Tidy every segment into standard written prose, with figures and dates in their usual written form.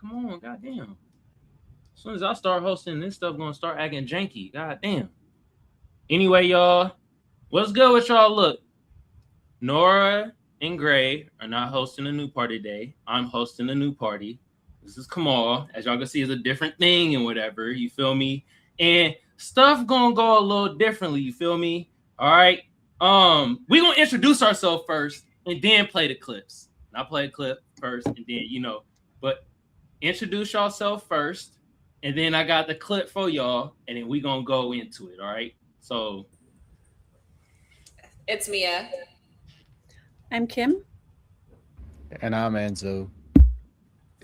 Come on, goddamn. As soon as I start hosting, this stuff gonna start acting janky. Goddamn. Anyway, y'all, what's good with y'all? Look, Nora and Gray are not hosting a new party today. I'm hosting a new party. This is Kamal. As y'all can see, it's a different thing and whatever. You feel me? And stuff gonna go a little differently. You feel me? All right. We gonna introduce ourselves first and then play the clips. I'll play a clip first and then but introduce yourself first, and then I got the clip for y'all, and then we gonna go into it. All right. So it's Mia. I'm Kim. And I'm Enzo.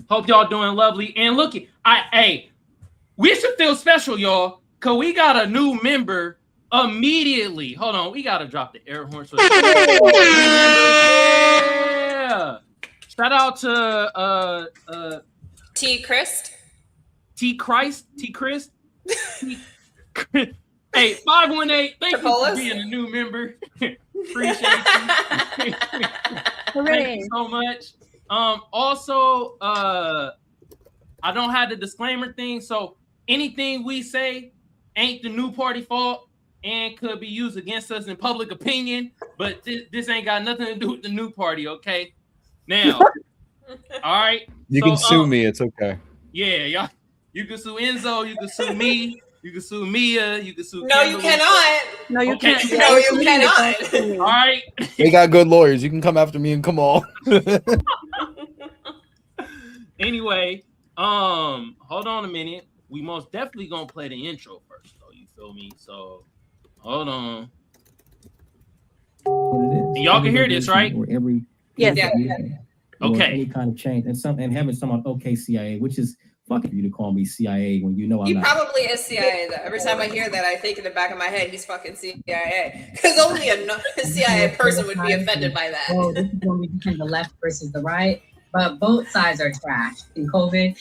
Hope y'all doing lovely. And look, we should feel special, y'all, because we got a new member immediately. Hold on, we gotta drop the air horn. Yeah. Shout out to T. Christ. T. Christ. Hey, 518, thank you for being a new member. Appreciate you. Thank you so much. Also, I don't have the disclaimer thing, so anything we say ain't the new party fault and could be used against us in public opinion, but this ain't got nothing to do with the new party, okay? Now, all right. You can sue me, it's okay. Yeah, y'all. You can sue Enzo, you can sue me, you can sue Mia, you can sue No, Kimberly. you cannot. No, you can't. No, you cannot. All right. They got good lawyers. You can come after me and Kamal. Anyway, hold on a minute. We most definitely gonna play the intro first, though. You feel me? So, hold on. And y'all can hear this, right? Or every yes. Okay. Any kind of change and having someone CIA, which is fucking for you to call me CIA when you know I'm not. He probably is CIA though. Every time I hear that, I think in the back of my head he's fucking CIA. Because only a CIA person would be offended by that. Oh, this is when we become the left versus the right, but both sides are trash in COVID.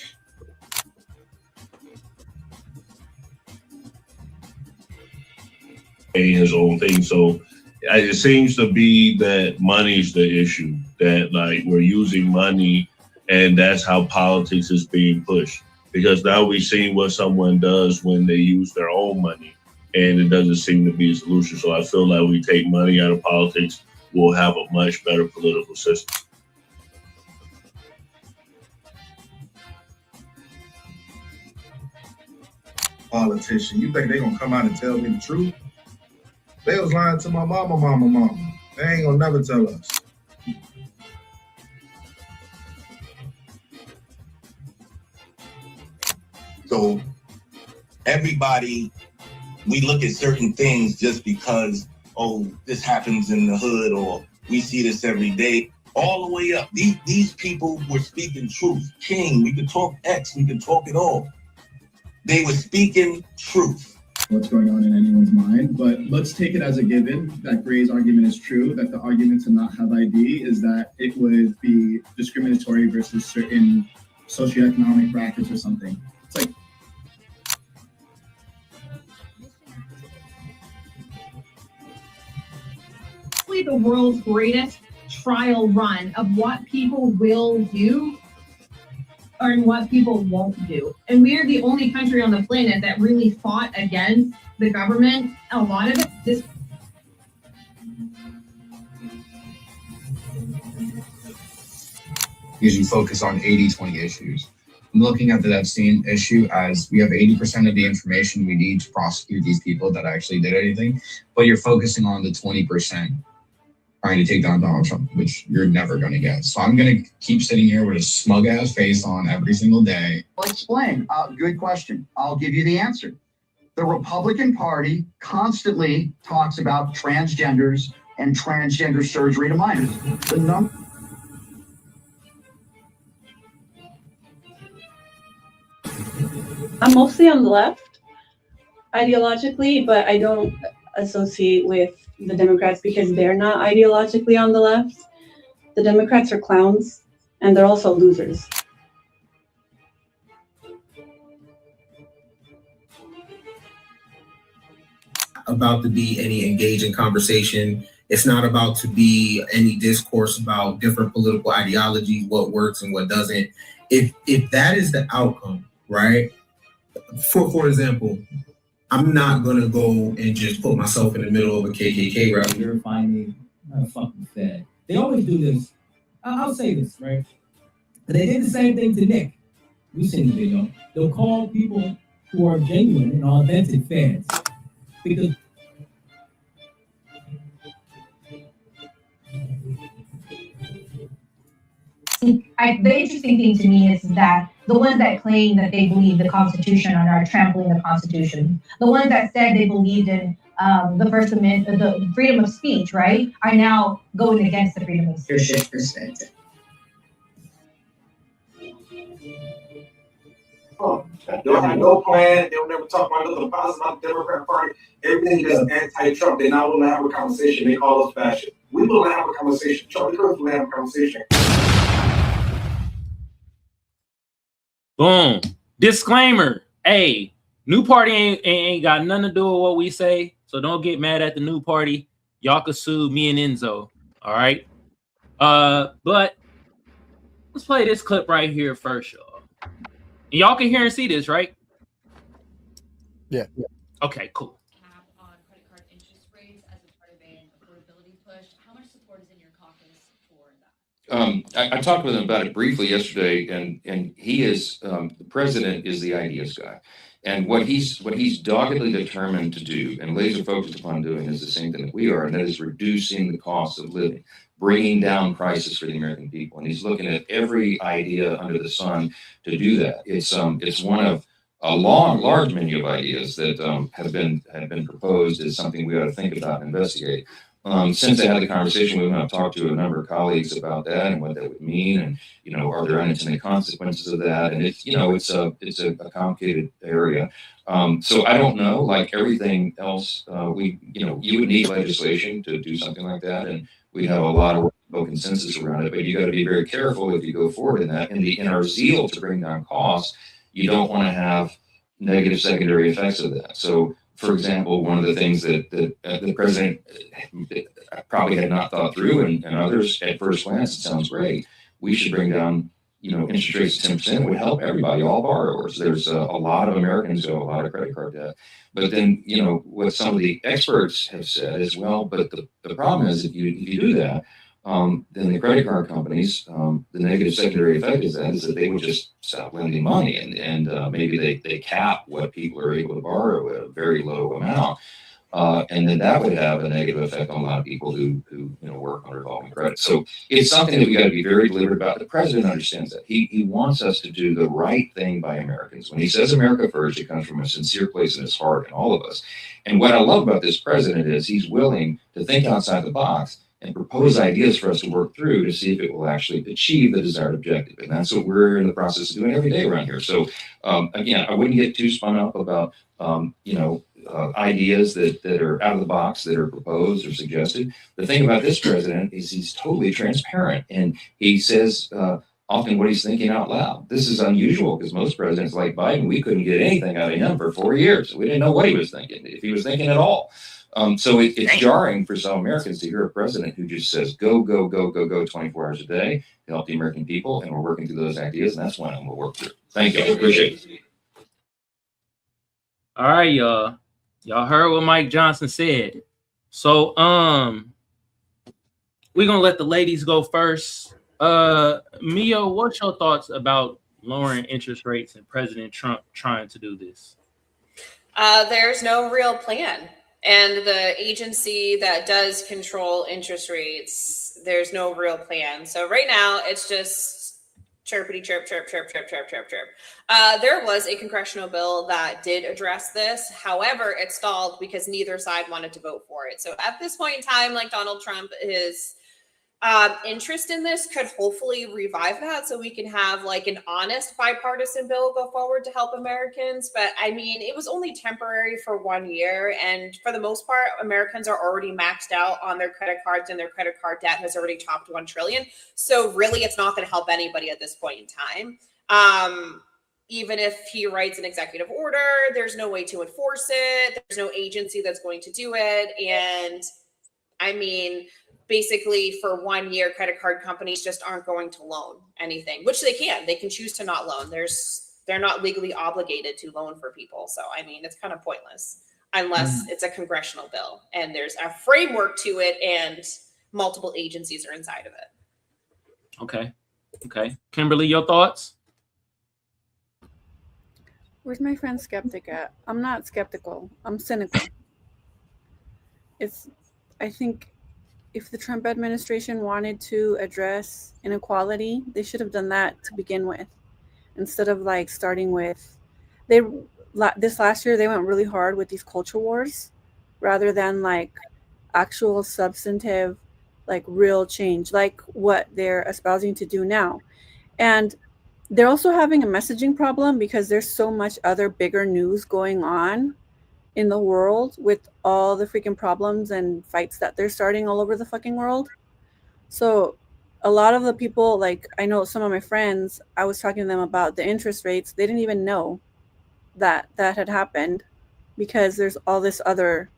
His own thing. So it seems to be that money's the issue, that like we're using money and that's how politics is being pushed. Because now we've seen what someone does when they use their own money and it doesn't seem to be a solution. So I feel like we take money out of politics, we'll have a much better political system. Politician, you think they gonna come out and tell me the truth? They was lying to my mama. They ain't gonna never tell us. So everybody, we look at certain things just because, oh, this happens in the hood or we see this every day. All the way up. These people were speaking truth. King, we could talk X, we could talk it all. They were speaking truth. What's going on in anyone's mind, but let's take it as a given that Gray's argument is true, that the argument to not have ID is that it would be discriminatory versus certain socioeconomic brackets or something. It's like, the world's greatest trial run of what people will do and what people won't do. And we are the only country on the planet that really fought against the government. A lot of it, because you focus on 80-20 issues. I'm looking at the Epstein issue as we have 80% of the information we need to prosecute these people that actually did anything, but you're focusing on the 20% trying to take down Donald Trump, which you're never going to get. So I'm going to keep sitting here with a smug ass face on every single day. I'll explain. Good question. I'll give you the answer. The Republican Party constantly talks about transgenders and transgender surgery to minors. I'm mostly on the left ideologically, but I don't associate with the Democrats because they're not ideologically on the left. The Democrats are clowns and they're also losers. About to be any engaging conversation. It's not about to be any discourse about different political ideologies, what works and what doesn't. if that is the outcome, right? For example, I'm not gonna go and just put myself in the middle of a KKK rally. Verifying me, not a fucking Fed. They always do this. I'll say this, right? They did the same thing to Nick. We've seen the video. They'll call people who are genuine and authentic fans because the interesting thing to me is that the ones that claim that they believe the Constitution and are trampling the Constitution, the ones that said they believed in the First Amendment, the freedom of speech, right, are now going against the freedom of speech. Perspective. They'll have no plan. They'll never talk about nothing positive about the Democrat Party. Everything is anti-Trump. They're not willing to have a conversation. They call us fascist. We willing to have a conversation. Charlie Kirk willing to have a conversation. Boom. Disclaimer. Hey, new party ain't got nothing to do with what we say. So don't get mad at the new party. Y'all can sue me and Enzo. All right. But let's play this clip right here first, y'all. And y'all can hear and see this, right? Yeah. Okay, cool. Cap on credit card interest rates as a part of an affordability push. How much support is in your caucus for that? I talked with him about it briefly yesterday, and he is the president is the ideas guy, and what he's doggedly determined to do and laser focused upon doing is the same thing that we are, and that is reducing the cost of living, bringing down prices for the American people, and he's looking at every idea under the sun to do that. It's one of a large menu of ideas that have been proposed as something we ought to think about and investigate. Since I had the conversation with him, I've talked to a number of colleagues about that and what that would mean, and are there unintended consequences of that? And it's a complicated area. So I don't know. Like everything else, you would need legislation to do something like that, and we'd have a lot of consensus around it. But you got to be very careful if you go forward in that. In our zeal to bring down costs, you don't want to have negative secondary effects of that. So, for example, one of the things that the president probably had not thought through, and others at first glance, it sounds great. We should bring down, interest rates to 10%. It would help everybody, all borrowers. There's a lot of Americans who have a lot of credit card debt. But then, what some of the experts have said is, well, but the problem is if you do that, then the credit card companies, the negative secondary effect is that they would just stop lending money, and maybe they cap what people are able to borrow at a very low amount, and then that would have a negative effect on a lot of people who work on revolving credit. So it's something that we got to be very deliberate about. The president understands that. He wants us to do the right thing by Americans. When he says America first, it comes from a sincere place in his heart and all of us. And what I love about this president is he's willing to think outside the box and propose ideas for us to work through to see if it will actually achieve the desired objective. And that's what we're in the process of doing every day around here. So again, I wouldn't get too spun up about, ideas that are out of the box that are proposed or suggested. The thing about this president is he's totally transparent, and he says often what he's thinking out loud. This is unusual because most presidents like Biden, we couldn't get anything out of him for 4 years. We didn't know what he was thinking, if he was thinking at all. So it's jarring for some Americans to hear a president who just says, go, go, go, go, go 24 hours a day to help the American people. And we're working through those ideas. And that's when we'll work through. Thank you. I appreciate it. All right, y'all. Y'all heard what Mike Johnson said. So, we're going to let the ladies go first. Mio, what's your thoughts about lowering interest rates and President Trump trying to do this? There's no real plan. And the agency that does control interest rates, there's no real plan. So right now, it's just chirpity chirp, chirp, chirp, chirp, chirp, chirp, chirp. There was a congressional bill that did address this. However, it stalled because neither side wanted to vote for it. So at this point in time, like Donald Trump, his interest in this could hopefully revive that so we can have like an honest bipartisan bill go forward to help Americans. But I mean, it was only temporary for 1 year. And for the most part, Americans are already maxed out on their credit cards, and their credit card debt has already topped 1 trillion. So really, it's not going to help anybody at this point in time. Even if he writes an executive order, there's no way to enforce it. There's no agency that's going to do it. And I mean, basically for 1 year, credit card companies just aren't going to loan anything, which they can choose to not loan. They're not legally obligated to loan for people. So, I mean, it's kind of pointless unless it's a congressional bill and there's a framework to it and multiple agencies are inside of it. Okay. Kimberly, your thoughts? Where's my friend skeptic at? I'm not skeptical. I'm cynical. I think if the Trump administration wanted to address inequality, they should have done that to begin with, instead of like starting with this last year they went really hard with these culture wars rather than like actual substantive, like real change, like what they're espousing to do now. And they're also having a messaging problem because there's so much other bigger news going on in the world with all the freaking problems and fights that they're starting all over the fucking world. So a lot of the people, like I know some of my friends, I was talking to them about the interest rates. They didn't even know that had happened because there's all this other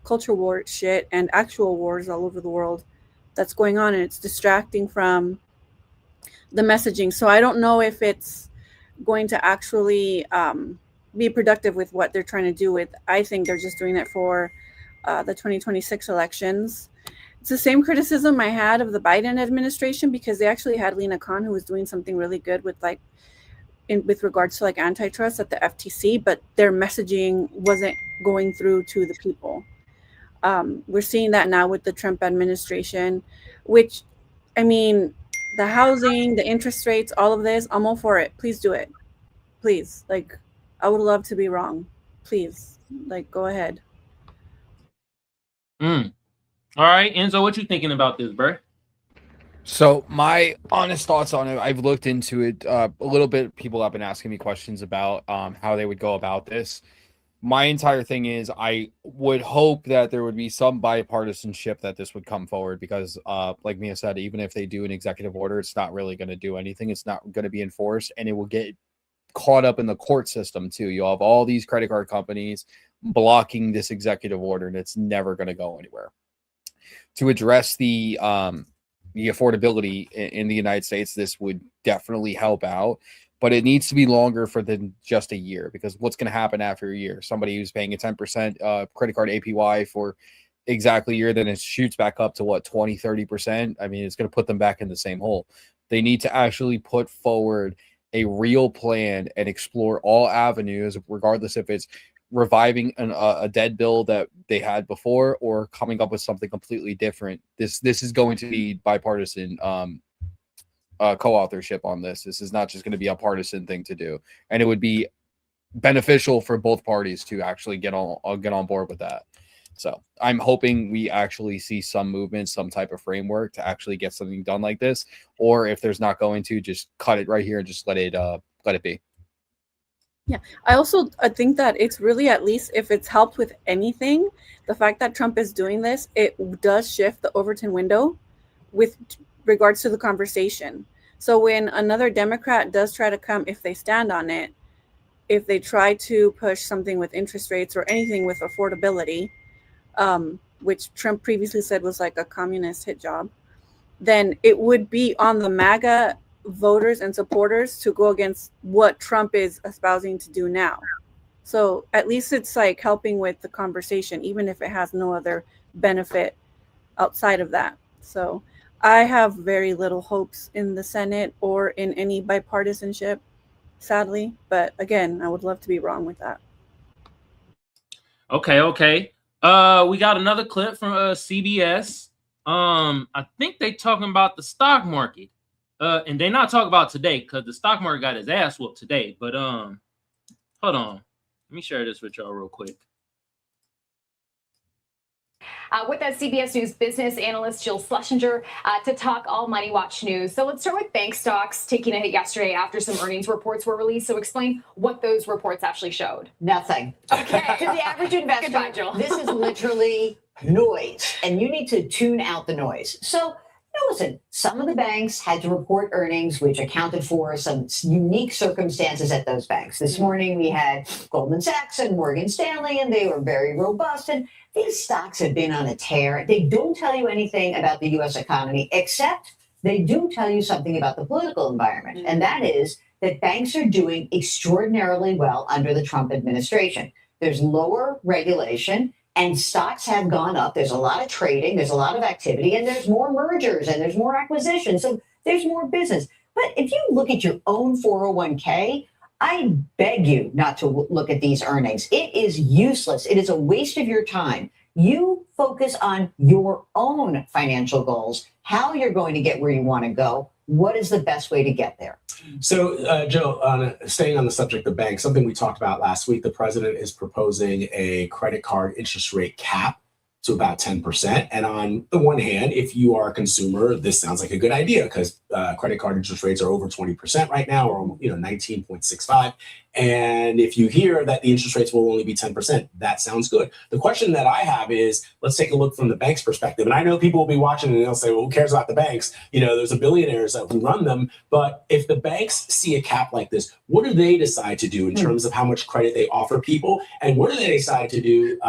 culture war shit and actual wars all over the world that's going on, and it's distracting from the messaging. So I don't know if it's going to actually be productive with what they're trying to do with. I think they're just doing it for the 2026 elections. It's the same criticism I had of the Biden administration, because they actually had Lena Khan, who was doing something really good with like with regards to like antitrust at the FTC, but their messaging wasn't going through to the people. We're seeing that now with the Trump administration, which, I mean, the housing, the interest rates, all of this, I'm all for it. Please do it. Please. Like, I would love to be wrong. Please. Like, go ahead. All right, Enzo, what you thinking about this, bro? So my honest thoughts on it, I've looked into it a little bit. People have been asking me questions about how they would go about this. My entire thing is I would hope that there would be some bipartisanship that this would come forward, because like Mia said, even if they do an executive order, it's not really going to do anything. It's not going to be enforced, and it will get caught up in the court system too. You'll have all these credit card companies blocking this executive order, and it's never going to go anywhere. To address the affordability in the United States, this would definitely help out, but it needs to be longer for than just a year, because what's going to happen after a year? Somebody who's paying a 10% credit card APY for exactly a year, then it shoots back up to what, 20, 30%. I mean, it's going to put them back in the same hole. They need to actually put forward a real plan and explore all avenues, regardless if it's reviving a dead bill that they had before or coming up with something completely different. This is going to be bipartisan co-authorship on this. This is not just going to be a partisan thing to do, and it would be beneficial for both parties to actually get on board with that. So I'm hoping we actually see some movement, some type of framework to actually get something done like this, or if there's not going to, just cut it right here and just let it be. Yeah, I think that it's really, at least if it's helped with anything, the fact that Trump is doing this, it does shift the Overton window with regards to the conversation. So when another Democrat does try to come, if they stand on it, if they try to push something with interest rates or anything with affordability, which Trump previously said was like a communist hit job, then it would be on the MAGA voters and supporters to go against what Trump is espousing to do now. So at least it's like helping with the conversation, even if it has no other benefit outside of that. So I have very little hopes in the Senate or in any bipartisanship, sadly. But again, I would love to be wrong with that. Okay. We got another clip from CBS. I think they talking about the stock market. And they not talking about today, because the stock market got his ass whooped today. But hold on. Let me share this with y'all real quick. With that, CBS News business analyst Jill Schlesinger to talk all Money Watch news. So let's start with bank stocks taking a hit yesterday after some earnings reports were released. So explain what those reports actually showed. Nothing. Okay. To the average investor, Goodbye, Jill. this is literally noise, and you need to tune out the noise. So, Now, listen, some of the banks had to report earnings, which accounted for some unique circumstances at those banks. This morning, we had Goldman Sachs and Morgan Stanley, and they were very robust. And these stocks have been on a tear. They don't tell you anything about the U.S. economy, except they do tell you something about the political environment. And that is that banks are doing extraordinarily well under the Trump administration. There's lower regulation and stocks have gone up. There's a lot of trading, there's a lot of activity, and there's more mergers and there's more acquisitions. So there's more business. But if you look at your own 401k, I beg you not to look at these earnings. It is useless. It is a waste of your time. You focus on your own financial goals, how you're going to get where you want to go. What is the best way to get there? So, Joe, staying on the subject of banks, something we talked about last week, the president is proposing a credit card interest rate cap to about 10%. And on the one hand, if you are a consumer, this sounds like a good idea because credit card interest rates are over 20% right now, or 19.65. And if you hear that the interest rates will only be 10%, that sounds good. The question that I have is, let's take a look from the bank's perspective. And I know people will be watching and they'll say, well, who cares about the banks? There's a billionaires who run them. But if the banks see a cap like this, what do they decide to do in terms of how much credit they offer people? And what do they decide to do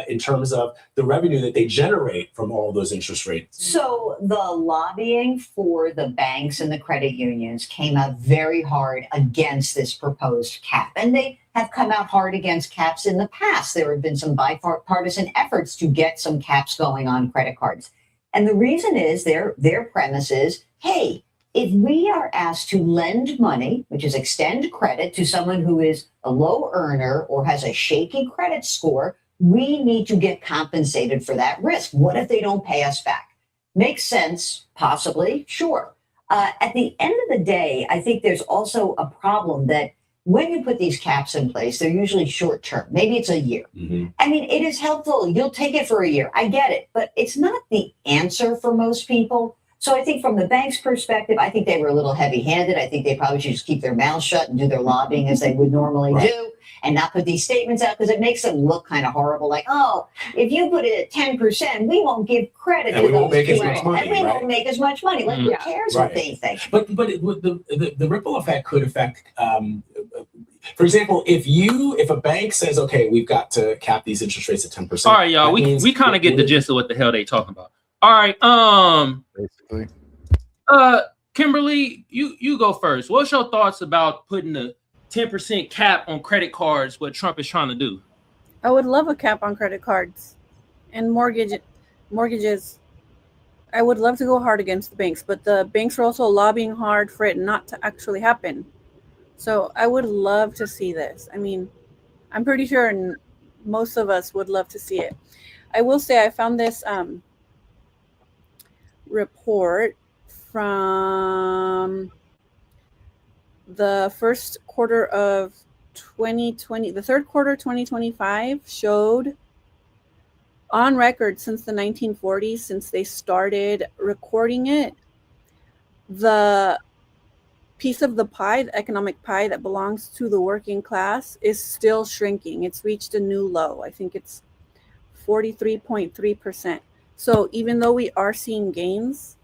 in terms of the revenue that they generate from all those interest rates? So the lobbying for the banks and the credit unions came out very hard against this proposed cap. And they have come out hard against caps in the past. There have been some bipartisan efforts to get some caps going on credit cards. And the reason is their premise is, hey, if we are asked to lend money, which is extend credit to someone who is a low earner or has a shaky credit score, we need to get compensated for that risk. What if they don't pay us back? Makes sense, possibly, sure. At the end of the day, I think there's also a problem that when you put these caps in place, they're usually short term. Maybe it's a year. I mean, it is helpful. You'll take it for a year. I get it. But it's not the answer for most people. So I think from the bank's perspective, I think they were a little heavy handed. I think they probably should just keep their mouths shut and do their lobbying as they would normally do and not put these statements out because it makes them look kind of horrible. Like, oh, if you put it at 10%, we won't give credit to we won't those make as people. much money, And we won't make as much money. Like, who cares what they think? But the ripple effect could affect, for example, if a bank says, okay, we've got to cap these interest rates at 10%. All right, y'all, we kind of get the gist of what the hell they talking about. All right, basically. Kimberly, you go first. What's your thoughts about putting a 10% cap on credit cards, what Trump is trying to do? I would love a cap on credit cards and mortgages. I would love to go hard against the banks, but the banks are also lobbying hard for it not to actually happen. So I would love to see this. I mean, I'm pretty sure most of us would love to see it. I will say I found this report from the first quarter of 2020, the third quarter 2025 showed on record since the 1940s, since they started recording it, the piece of the pie, the economic pie that belongs to the working class is still shrinking. It's reached a new low. I think it's 43.3%. So even though we are seeing gains,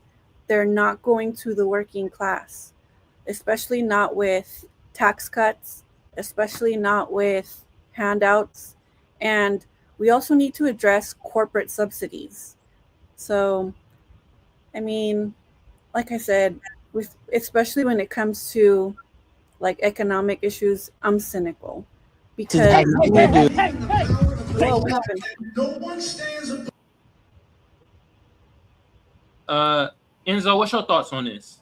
they're not going to the working class, especially not with tax cuts, especially not with handouts. And we also need to address corporate subsidies. So, I mean, like I said, especially when it comes to like economic issues, I'm cynical because whoa, what happened? Enzo, what's your thoughts on this?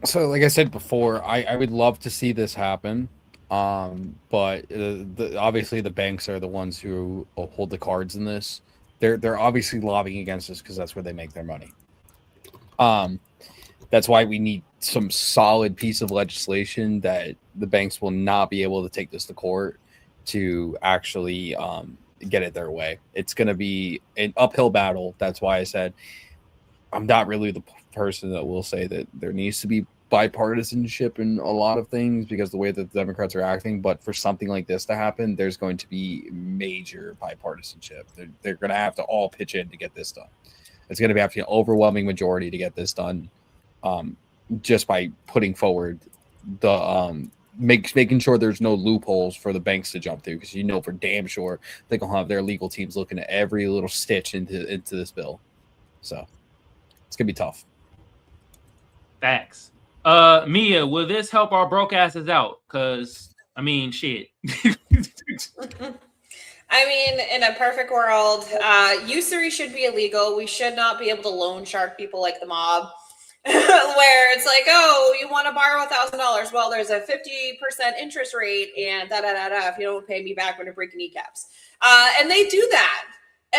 So, like I said before, I would love to see this happen. But obviously the banks are the ones who hold the cards in this. They're obviously lobbying against this because that's where they make their money. That's why we need some solid piece of legislation that the banks will not be able to take this to court to actually get it their way. It's going to be an uphill battle. That's why I said I'm not really the person that will say that there needs to be bipartisanship in a lot of things because the way that the Democrats are acting. But for something like this to happen, there's going to be major bipartisanship. They're going to have to all pitch in to get this done. It's going to have to be an overwhelming majority to get this done, just by putting forward the making sure there's no loopholes for the banks to jump through, because for damn sure they're gonna have their legal teams looking at every little stitch into this bill. So it's gonna be tough. Facts. Mia, will this help our broke asses out? Because I mean, shit. I mean, in a perfect world, usury should be illegal. We should not be able to loan shark people like the mob, where it's like, oh, you want to borrow $1,000? Well, there's a 50% interest rate, and if you don't pay me back, we're gonna break your kneecaps. And they do that.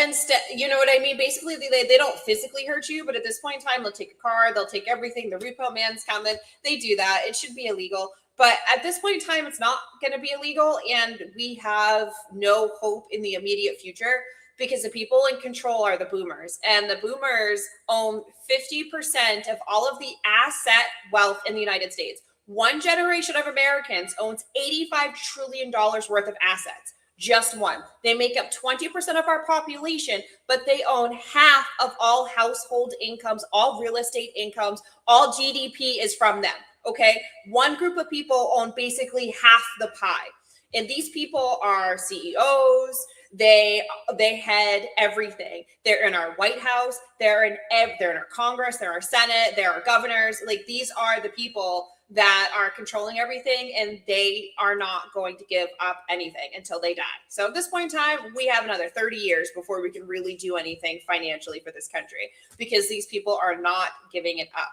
Instead, you know what I mean? Basically, they don't physically hurt you, but at this point in time, they'll take a car, they'll take everything. The repo man's coming. They do that. It should be illegal. But at this point in time, it's not going to be illegal, and we have no hope in the immediate future because the people in control are the boomers, and the boomers own 50% of all of the asset wealth in the United States. One generation of Americans owns $85 trillion worth of assets. Just one. They make up 20% of our population, but they own half of all household incomes, all real estate incomes, all GDP is from them. Okay. One group of people own basically half the pie. And these people are CEOs. They head everything. They're in our White House. They're in our Congress. They're our Senate. They're our governors. Like, these are the people that are controlling everything, and they are not going to give up anything until they die. So at this point in time, we have another 30 years before we can really do anything financially for this country, because these people are not giving it up.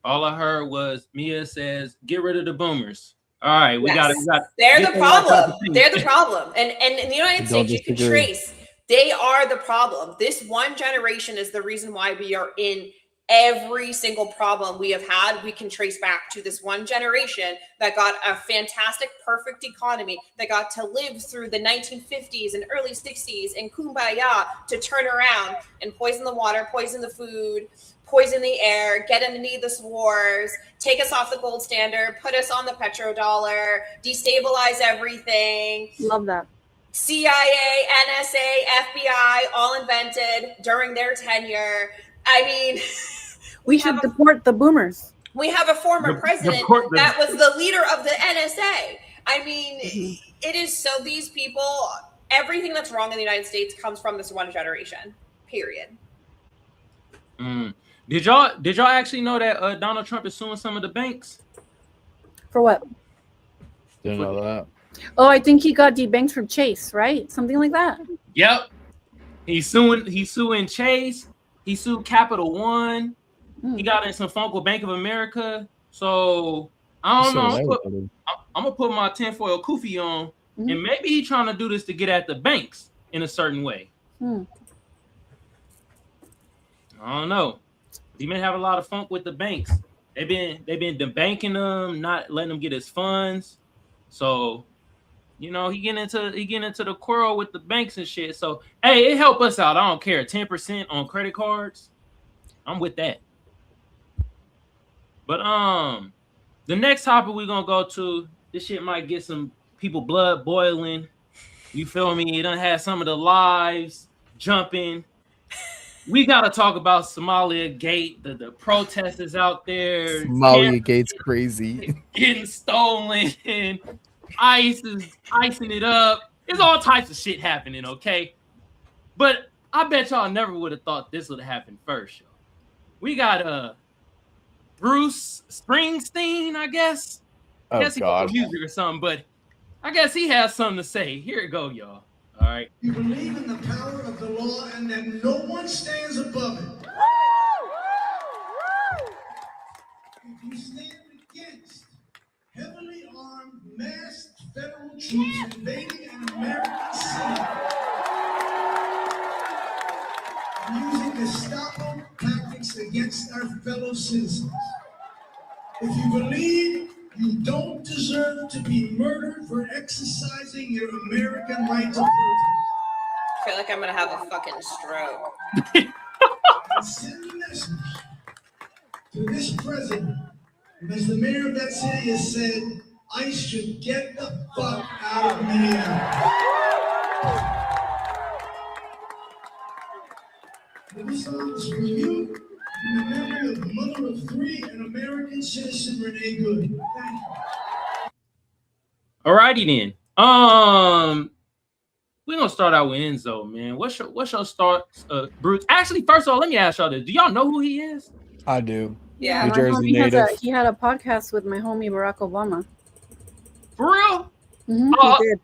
All I heard was Mia says, get rid of the boomers. All right, we got it. They're the problem. They're the problem. And in the United States, you can trace, they are the problem. This one generation is the reason why we are in every single problem we have had. We can trace back to this one generation that got a fantastic, perfect economy, that got to live through the 1950s and early 60s and kumbaya, to turn around and poison the water, poison the food, poison the air, get into needless wars, take us off the gold standard, put us on the petrodollar, destabilize everything. Love that. CIA, NSA, FBI, all invented during their tenure. I mean, we should deport the boomers. We have a former president that was the leader of the NSA. I mean, it is so, these people, everything that's wrong in the United States comes from this one generation, period. Did y'all actually know that Donald Trump is suing some of the banks? For what? Didn't know that. Oh, I think he got debanked from Chase, right? Something like that. Yep. He's suing Chase. He sued Capital One. He got in some funk with Bank of America. So I don't know. I'm gonna put my tinfoil kufi on, and maybe he's trying to do this to get at the banks in a certain way. I don't know. He may have a lot of funk with the banks. They've been debanking them, not letting them get his funds. So, he getting into the quarrel with the banks and shit. So, hey, it help us out. I don't care. 10% on credit cards. I'm with that. But the next topic we're gonna go to, this shit might get some people blood boiling. You feel me? It done had some of the lives jumping. We gotta talk about Somalia Gate. The protesters out there. Somalia Gate's crazy. Getting stolen. ICE is icing it up. There's all types of shit happening, okay? But I bet y'all never would have thought this would have happened first, y'all. We got Bruce Springsteen, I guess. I guess he got music or something, but I guess he has something to say. Here it go, y'all. All right. You believe in the power of the law and that no one stands above it. If you stand against heavily armed, masked federal troops invading an American city, using Gestapo tactics against our fellow citizens, if you believe you don't deserve to be murdered for exercising your American right to protest, I feel like I'm gonna have a fucking stroke. Send a message to this president. And as the mayor of that city has said, ICE should get the fuck out of Minneapolis. This song is for you in the memory of the mother of three, an American citizen, Renee Good. Thank you. Alrighty then. We're gonna start out with Enzo, man. What's your start, Bruce? Actually, first of all, let me ask y'all this: do y'all know who he is? I do. Yeah. New My Jersey homie native. he had a podcast with my homie Barack Obama. For real? Mm-hmm, he did.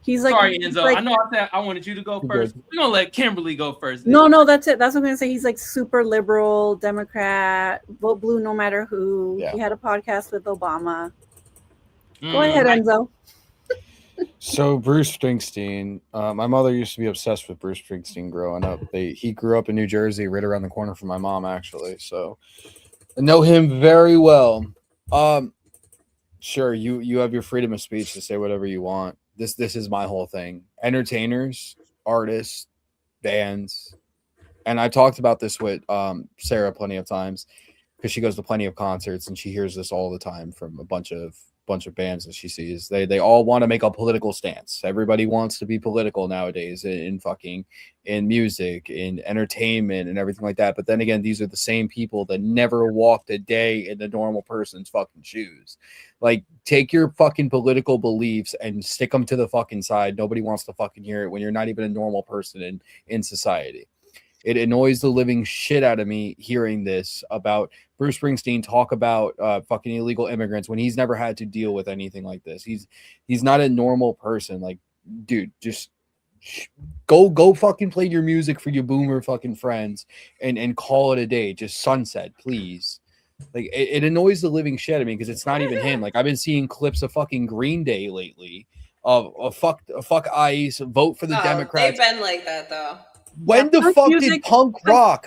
He's like, Sorry, he's Enzo. like- I know I said I wanted you to go You're first. good. We're gonna let Kimberly go first. No, that's it. That's what I'm gonna say. He's like super liberal, Democrat, vote blue no matter who. Yeah. He had a podcast with Obama. Go Mm, ahead, Enzo. So Bruce Springsteen, my mother used to be obsessed with Bruce Springsteen growing up. He grew up in New Jersey, right around the corner from my mom, actually. So I know him very well. Sure, you have your freedom of speech to say whatever you want. This is my whole thing. Entertainers, artists, bands, and I talked about this with Sarah plenty of times because she goes to plenty of concerts and she hears this all the time from a bunch of bands that she sees. They all want to make a political stance. Everybody wants to be political nowadays in music, in entertainment, and everything like that. But then again, these are the same people that never walked a day in the normal person's fucking shoes. Like, take your fucking political beliefs and stick them to the fucking side. Nobody wants to fucking hear it when you're not even a normal person in society. It annoys the living shit out of me hearing this about Bruce Springsteen talk about fucking illegal immigrants when he's never had to deal with anything like this. He's not a normal person. Like, dude, just go fucking play your music for your boomer fucking friends and call it a day. Just sunset, please. Like, it annoys the living shit out of me because it's not even him. Like, I've been seeing clips of fucking Green Day lately of fuck ICE, vote for the Democrats. They've been like that though. When the fuck did punk rock?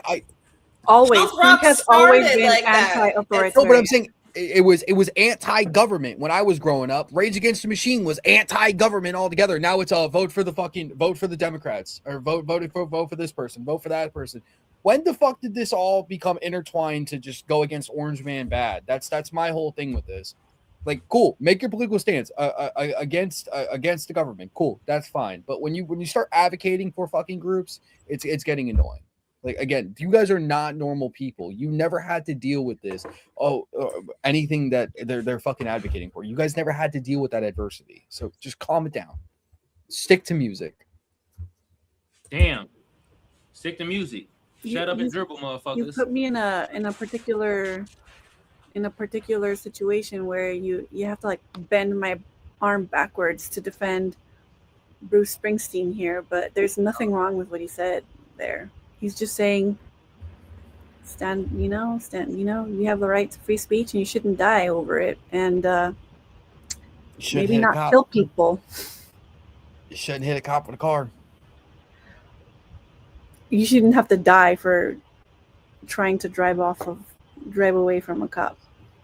Always. Punk has always started been like that. anti-authoritarian. No, but I'm saying it was anti-government when I was growing up. Rage Against the Machine was anti-government altogether. Now it's a vote for the Democrats, or vote for this person, vote for that person. When the fuck did this all become intertwined to just go against Orange Man bad? That's my whole thing with this. Like, cool, make your political stance against the government. Cool, that's fine. But when you start advocating for fucking groups, it's getting annoying. Like, again, you guys are not normal people. You never had to deal with this. Anything that they're fucking advocating for. You guys never had to deal with that adversity. So just calm it down. Stick to music. Damn. Stick to music. Shut up and dribble, motherfuckers. You put me in a particular situation where you have to like bend my arm backwards to defend Bruce Springsteen here, but there's nothing wrong with what he said there. He's just saying stand, you have the right to free speech and you shouldn't die over it, and maybe not kill people. You shouldn't hit a cop with a car. You shouldn't have to die for trying to drive away from a cop.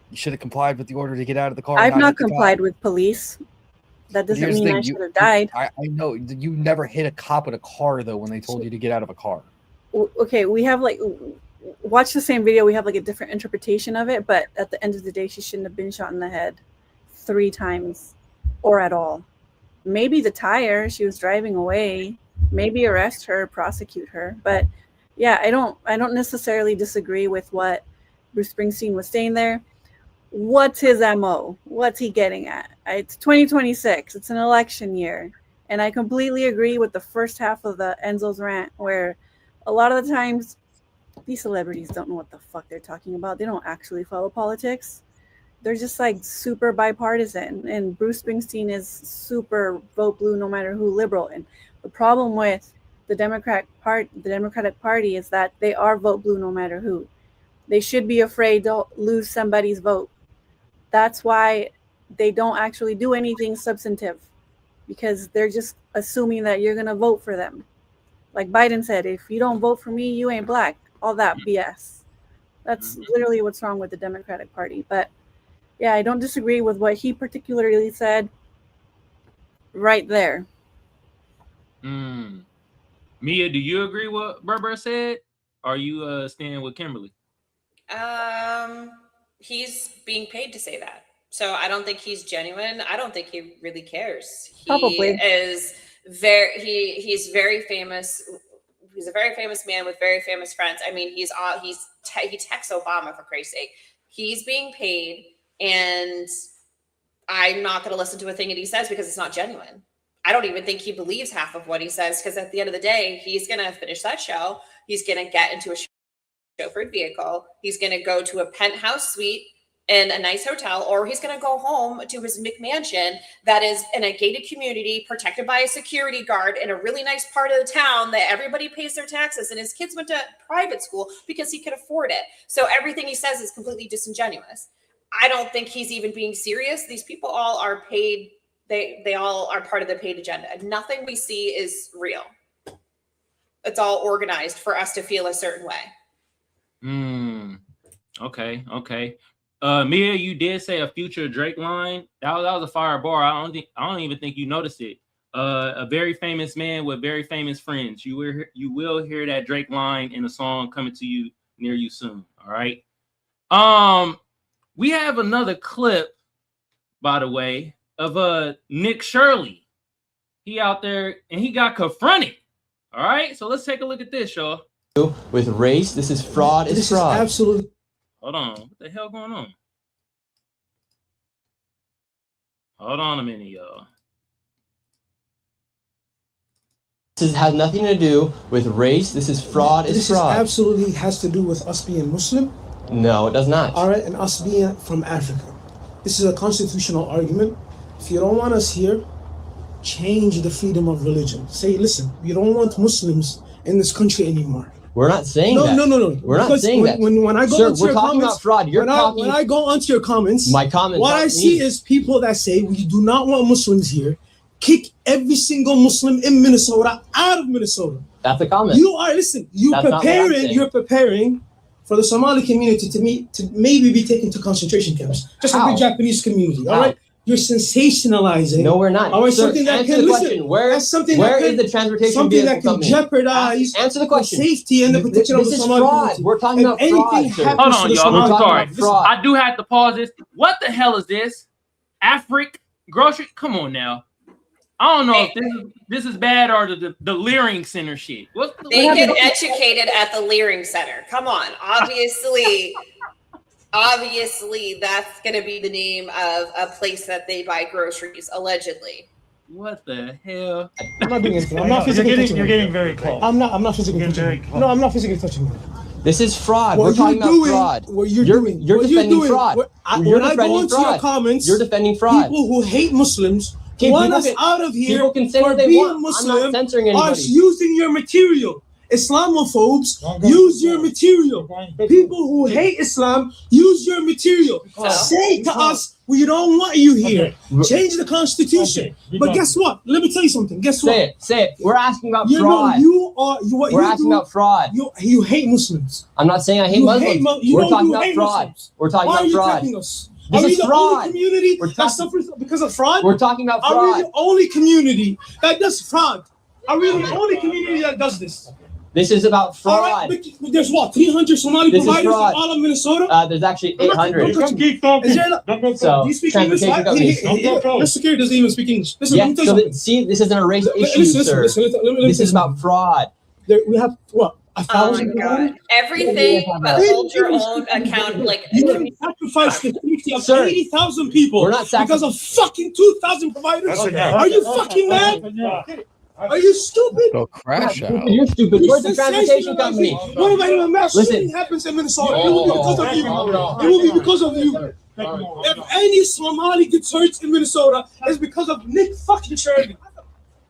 You should have complied with the order to get out of the car. I've not complied with police. That doesn't mean I should have died. I know you never hit a cop with a car though when they told you to get out of a car. Okay, we have like watch the same video. We have like a different interpretation of it, but at the end of the day, she shouldn't have been shot in the head 3 times or at all. Maybe the tire, she was driving away. Maybe arrest her, prosecute her. But yeah, I don't necessarily disagree with what Bruce Springsteen was saying there. What's his MO? What's he getting at? It's 2026. It's an election year. And I completely agree with the first half of the Enzo's rant, where a lot of the times these celebrities don't know what the fuck they're talking about. They don't actually follow politics. They're just like super bipartisan. And Bruce Springsteen is super vote blue no matter who, liberal. And the problem with the Democratic Party is that they are vote blue no matter who. They should be afraid to lose somebody's vote. That's why they don't actually do anything substantive, because they're just assuming that you're going to vote for them. Like Biden said, if you don't vote for me, you ain't black. All that BS. That's literally what's wrong with the Democratic Party. But yeah, I don't disagree with what he particularly said right there. Mia, do you agree with what Berber said? Or are you staying with Kimberly? He's being paid to say that. So I don't think he's genuine. I don't think he really cares. Probably. He's very famous He's a very famous man with very famous friends. I mean, he texts Obama, for Christ's sake. He's being paid, and I'm not going to listen to a thing that he says because it's not genuine. I don't even think he believes half of what he says, because at the end of the day, he's going to finish that show. He's going to get into a chauffeured vehicle. He's going to go to a penthouse suite in a nice hotel, or he's going to go home to his McMansion that is in a gated community protected by a security guard in a really nice part of the town that everybody pays their taxes, and his kids went to private school because he could afford it. So everything he says is completely disingenuous. I don't think he's even being serious. These people all are paid. They all are part of the paid agenda. Nothing we see is real. It's all organized for us to feel a certain way. Okay. Mia, you did say a future Drake line. That was a fire bar. I don't even think you noticed it. A very famous man with very famous friends. You will hear that Drake line in a song coming to you near you soon. All right. We have another clip, by the way, of Nick Shirley. He out there and he got confronted. All right. So let's take a look at this, y'all. With race, this is fraud. It's fraud. Absolutely. Hold on. What the hell going on? Hold on a minute, y'all. This has nothing to do with race. This is fraud. It's fraud. This absolutely has to do with us being Muslim. No, it does not. All right, and us being from Africa. This is a constitutional argument. If you don't want us here, change the freedom of religion. Say, listen, we don't want Muslims in this country anymore. We're not saying that. No. We're not saying that. When I go Sir, onto we're your talking comments, about fraud. When I go onto your comments, my comments. What I see is people that say we do not want Muslims here. Kick every single Muslim in Minnesota out of Minnesota. That's a comment. You're preparing for the Somali community to maybe be taken to concentration camps, just like the Japanese community. All right. You're sensationalizing. No, we're not. All right, Sir, something that answer can the listen. question. Where That's something where that is the transportation something that vehicle can company? jeopardize Answer the question. The safety and the protection of the This is Somali fraud. community. We're talking about fraud. Sir. Hold on, y'all. I'm sorry. I do have to pause this. What the hell is this? Afric grocery? Come on now. I don't know if this is bad or the Leering Center shit. They get educated at the Leering Center. Come on. Obviously, that's going to be the name of a place that they buy groceries, allegedly. What the hell? I'm not doing anything. I'm not physically touching You're you. getting very close. I'm not physically touching you. No, I'm not physically touching you. This is fraud. What We're talking about fraud. What you're doing. You're What defending doing, fraud. When I go into your comments, you're defending fraud. People who hate Muslims Okay, want us can- out of here people can say for what they being want. I'm Muslim. not censoring Are anybody. using your material. Islamophobes use your material. People who hate Islam use your material. Say to us, we don't want you here. Change the constitution. But guess what? Let me tell you something. Guess what? Say it. We're asking about You know, fraud. what We're you asking do, about fraud. You hate Muslims. I'm not saying I hate You Muslims. hate We're talking you about hate fraud. Muslims. We're talking Why about are you fraud. attacking us? This Are we is the fraud. only community that suffers because of fraud? We're talking about Are we fraud. the only community that does fraud? Are we the only community that does this? This is about fraud. All right, but there's what, 300 Somali This is providers in fraud. all of Minnesota? There's actually 800. Is there So, do you speak English? transportation companies. Mr. Security doesn't even speak English. Listen, Yeah, let me tell you so something. see, this isn't a race issue, Listen, sir. let me This tell is you about fraud. We have what? 1,000 providers? Everything but hold your own account. Like, You sacrificed the safety of Sir, 80,000 people we're not because of fucking 2,000 providers? Are you fucking mad? Are you stupid? Go crash out. You're stupid. Where's the transportation company? What about when a mass Listen. shooting happens in Minnesota? It will be because of you. It will be because of you. If any Somali gets hurt in Minnesota, it's because of Nick fucking Shirley.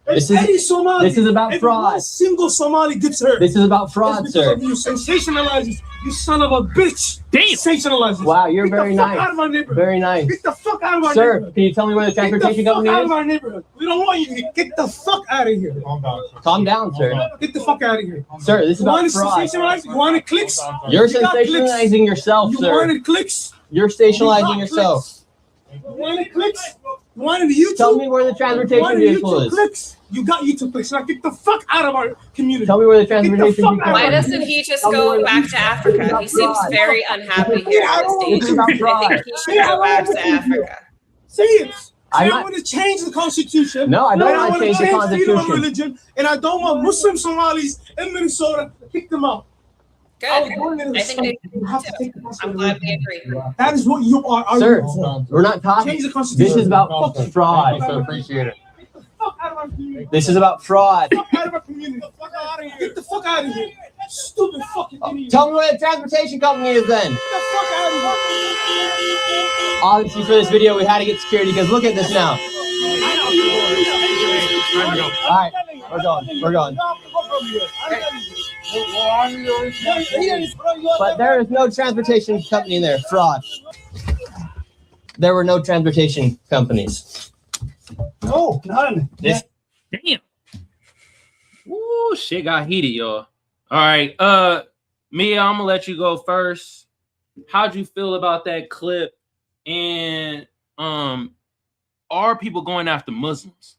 This Any is Somali, about if fraud. one single Somali gets hurt. This is about fraud, it's because sir. of you sensationalizes. You son of a bitch. Sensationalizes. Wow, you're Get very the fuck nice. out of our neighborhood. Very nice. Get the fuck out of our Sir, neighborhood. can you tell me where the Get the transportation fuck company out is? of our neighborhood. We don't want you here. Get the fuck out of here. Calm down, sir. Get the fuck out of here. Sir, this is You about want to fraud. sensationalize? You wanted clicks? You're You got clicks. sensationalizing yourself, You sir. wanted clicks? You're You sensationalizing got yourself. clicks. You wanted clicks? You wanted YouTube? Tell me where the You transportation wanted vehicle YouTube is. clicks? You got YouTube clicks. Now get the fuck out of our community. Tell me where the Get the transportation fuck vehicle out why of our doesn't he just Tell me where go the- back to Africa? He seems very unhappy here in the This States. is about I think he should go back to Africa. Say it. I want to change the constitution. No, I don't want to change the freedom of constitution. religion, and I don't want Muslim Somalis in Minnesota to kick them out. Good. I was born in the I think state. You have to take the I'm glad we agree. That is what you are. Sir, we're not talking. Change the constitution. This is about fraud. So appreciate it. Fuck out of my community. This is about fraud. Fuck out of my community. Fuck out of here. Get the fuck out of here. Stupid fucking idiot. Tell me what a transportation company is then. Get the fuck out of here. Obviously, for this video, we had to get security because look at this now. All right, we're going. We're going. But there is no transportation company in there. Fraud. There were no transportation companies. No, none. This. Damn. Woo, shit got heated, y'all. All right. Mia, I'm gonna let you go first. How'd you feel about that clip? And are people going after Muslims?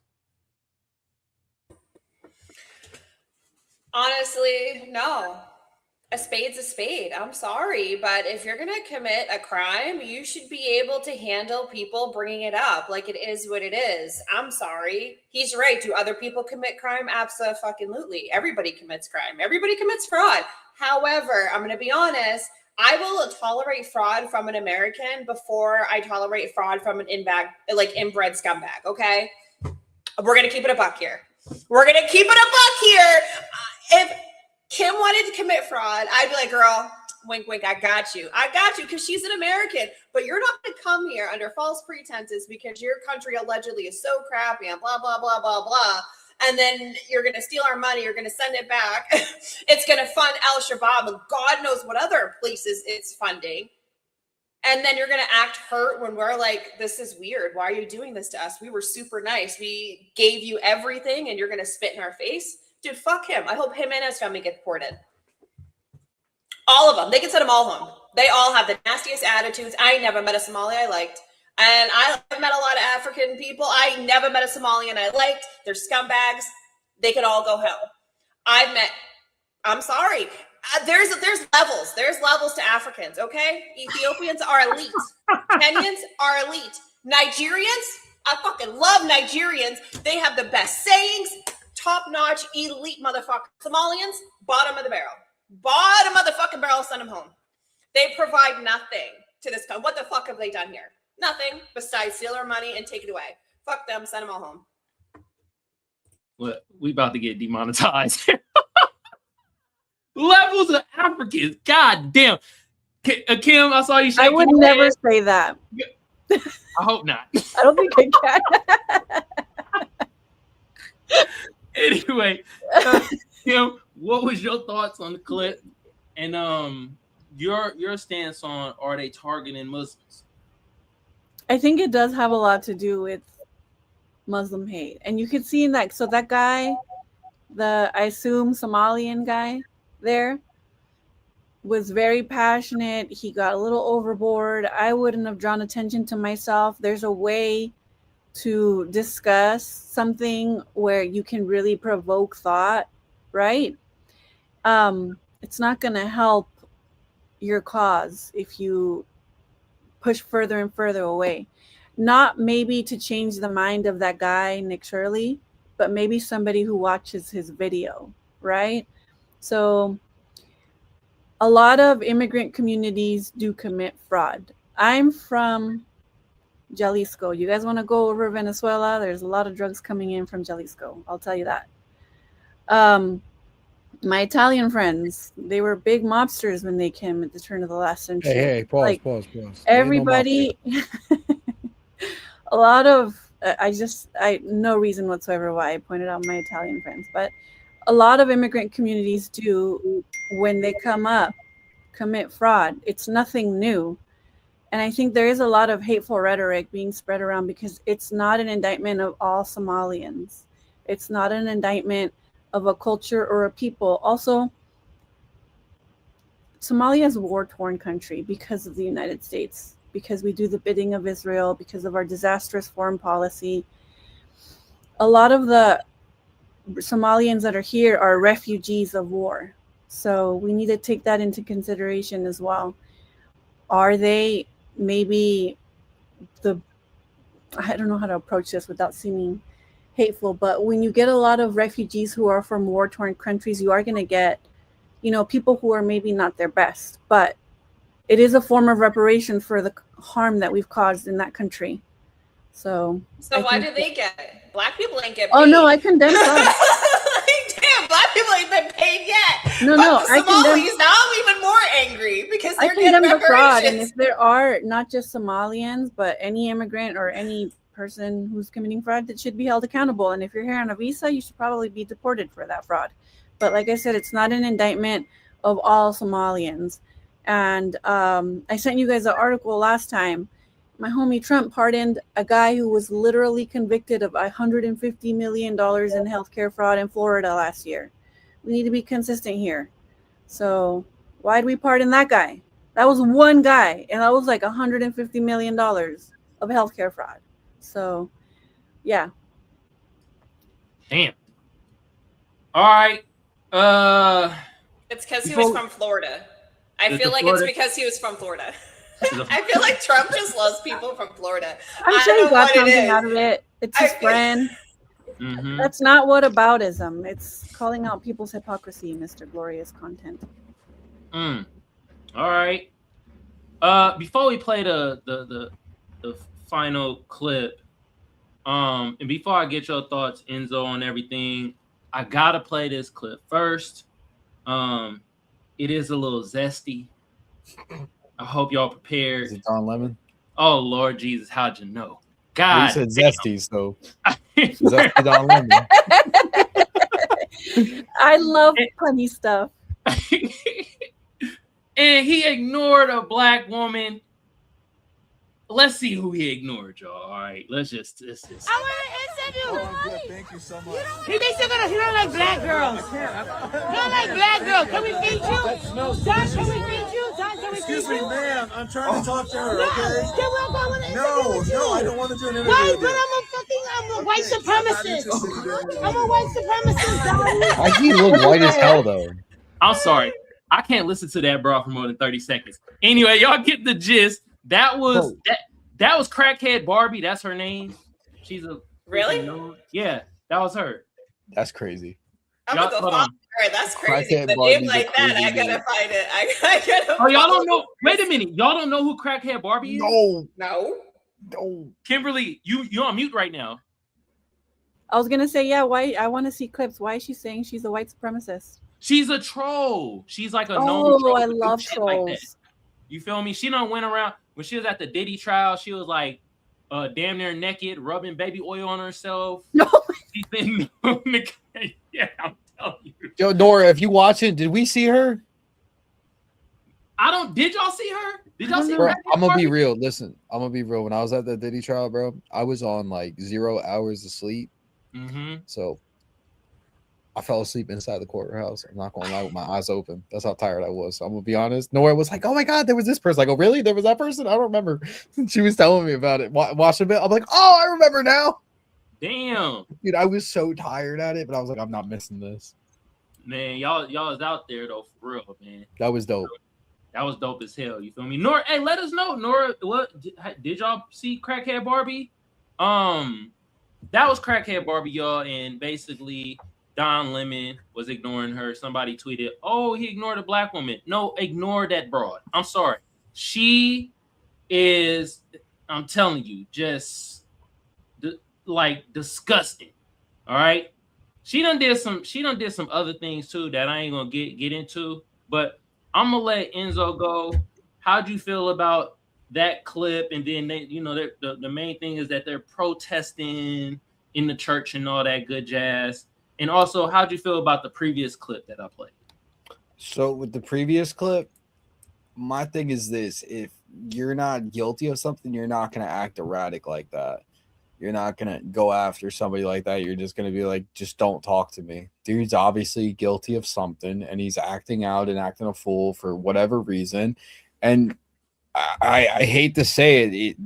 Honestly, no. A spade's a spade. I'm sorry, but if you're gonna commit a crime, you should be able to handle people bringing it up like it is what it is. I'm sorry. He's right. Do other people commit crime? Absolutely. Everybody commits crime. Everybody commits fraud. However, I'm gonna be honest. I will tolerate fraud from an American before I tolerate fraud from an inbred scumbag. Okay, we're gonna keep it a buck here. We're gonna keep it a buck here. If Kim wanted to commit fraud, I'd be like, girl, wink, wink, I got you, because she's an American. But you're not gonna come here under false pretenses because your country allegedly is so crappy and blah blah blah blah blah. And then you're going to steal our money. You're going to send it back. It's going to fund Al-Shabaab and God knows what other places it's funding. And then you're going to act hurt when we're like, this is weird. Why are you doing this to us? We were super nice. We gave you everything and you're going to spit in our face? Dude, fuck him. I hope him and his family get deported. All of them. They can send them all home. They all have the nastiest attitudes. I never met a Somali I liked. And I've met a lot of African people. I never met a Somalian I liked. They're scumbags. They could all go hell. I'm sorry. There's levels. There's levels to Africans, okay? Ethiopians are elite. Kenyans are elite. Nigerians, I fucking love Nigerians. They have the best sayings. Top-notch, elite motherfuckers. Somalians, bottom of the barrel. Bottom of the fucking barrel, send them home. They provide nothing to this country. What the fuck have they done here? Nothing besides steal our money and take it away. Fuck them, send them all home. Well, we about to get demonetized. Levels of Africans. God damn. Kim, I saw you shaking. I would never say that. I hope not. I don't think I can. Anyway, Kim, what was your thoughts on the clip? And your stance on, are they targeting Muslims? I think it does have a lot to do with Muslim hate. And you can see in that, so that guy, I assume Somalian guy there, was very passionate. He got a little overboard. I wouldn't have drawn attention to myself. There's a way to discuss something where you can really provoke thought, right? It's not going to help your cause if you push further and further away. Not maybe to change the mind of that guy, Nick Shirley, but maybe somebody who watches his video, right? So a lot of immigrant communities do commit fraud. I'm from Jalisco. You guys want to go over Venezuela? There's a lot of drugs coming in from Jalisco. I'll tell you that. My Italian friends, they were big mobsters when they came at the turn of the last century. Hey, pause. Everybody, a lot of, I no reason whatsoever why I pointed out my Italian friends, but a lot of immigrant communities do, when they come up, commit fraud. It's nothing new. And I think there is a lot of hateful rhetoric being spread around because it's not an indictment of all Somalians. It's not an indictment of a culture or a people. Also, Somalia is a war-torn country because of the United States, because we do the bidding of Israel, because of our disastrous foreign policy. A lot of the Somalians that are here are refugees of war. So we need to take that into consideration as well. Are they maybe the I don't know how to approach this without seeming hateful, but when you get a lot of refugees who are from war-torn countries, you are going to get, people who are maybe not their best, but it is a form of reparation for the harm that we've caused in that country. So why do they get it? Black people ain't get paid. Oh no, I condemn some. Like, damn, black people ain't been paid yet. No, But the I condemn. Somalis, now I'm even more angry because I they're getting condemn the fraud, and reparations. if there are not just Somalians, but any immigrant or any person who's committing fraud, that should be held accountable. And if you're here on a visa, you should probably be deported for that fraud. But like I said, it's not an indictment of all Somalians. And I sent you guys an article last time. My homie Trump pardoned a guy who was literally convicted of $150 million in healthcare fraud in Florida last year. We need to be consistent here. So why did we pardon that guy? That was one guy, and that was like $150 million of healthcare fraud. So, yeah. Damn. All right. It's because he was from Florida. I feel like Florida? it's because he was from Florida. I feel like Trump just loves people from Florida. I'm I sure don't he know got what it something is. out of it. It's his friend. Mm-hmm. That's not whataboutism. It's calling out people's hypocrisy, Mr. Glorious Content. All right. Before we play the final clip, and before I get your thoughts, Enzo, on everything, I gotta play this clip first. It is a little zesty. I hope y'all prepared. Is it Don Lemon? Oh Lord Jesus, how'd you know? Well, God, you said zesty, so zesty Don Lemon. I love funny stuff. And he ignored a black woman. Let's see who he ignored, y'all. All right, let's just. I want to interview. Thank you so much. He don't like black girls. He don't like black girls. Can we feed you? No. Son, can we feed you? Son, can we feed you? Excuse me, ma'am. I'm trying to talk to her, No, okay? still real quick, I want to interview with you. No, I don't want to do an interview. Why? with But you. I'm a white supremacist. I'm a white supremacist, Daddy. Why he look white as hell though? I'm sorry, I can't listen to that bro for more than 30 seconds. Anyway, y'all get the gist. That was that was crackhead Barbie. That's her name. She's a really? Yeah, that was her. That's crazy. I'm gonna go Hold follow on. her. That's crazy. Crackhead The Barbie's name a like that, crazy I gotta name. find it. I gotta. Oh, y'all follow don't know. her. Wait a minute. Y'all don't know who crackhead Barbie is? No. No. Kimberly, you're on mute right now. I was gonna say, yeah. Why? I want to see clips. Why is she saying she's a white supremacist? She's a troll. She's like a known Oh, troll. I who do love shit like that. trolls. You feel me? She done went around when she was at the Diddy trial. She was like damn near naked, rubbing baby oil on herself. No. She's been known to, yeah, I'm telling you. Yo, Nora, if you watching, did we see her? Did y'all see her? Did y'all see Bro, her? I'm gonna be real. Listen, I'm gonna be real. When I was at the Diddy trial, bro, I was on like 0 hours of sleep. Mm-hmm. So I fell asleep inside the courthouse. I'm not gonna lie, with my eyes open. That's how tired I was. So I'm gonna be honest. Nora was like, "Oh my god, there was this person." I go, "Really? There was that person? I don't remember." She was telling me about it. Watching it, I'm like, "Oh, I remember now." Damn, dude, I was so tired at it, but I was like, "I'm not missing this." man, y'all is out there though, for real, man. That was dope. That was dope as hell. You feel me, Nora? Hey, let us know, Nora. What did y'all see? Crackhead Barbie. That was crackhead Barbie, y'all, and basically Don Lemon was ignoring her. Somebody tweeted, "Oh, he ignored a black woman." No, ignore that broad. I'm sorry. She is. I'm telling you, just like disgusting. All right. She done did some other things too that I ain't gonna get into, but I'm gonna let Enzo go. How'd you feel about that clip? And then they, the main thing is that they're protesting in the church and all that good jazz. And also, how'd you feel about the previous clip that I played? So with the previous clip, my thing is this: if you're not guilty of something, you're not gonna act erratic like that. You're not going to go after somebody like that. You're just going to be like, just don't talk to me. Dude's obviously guilty of something, and he's acting out and acting a fool for whatever reason. And I hate to say it,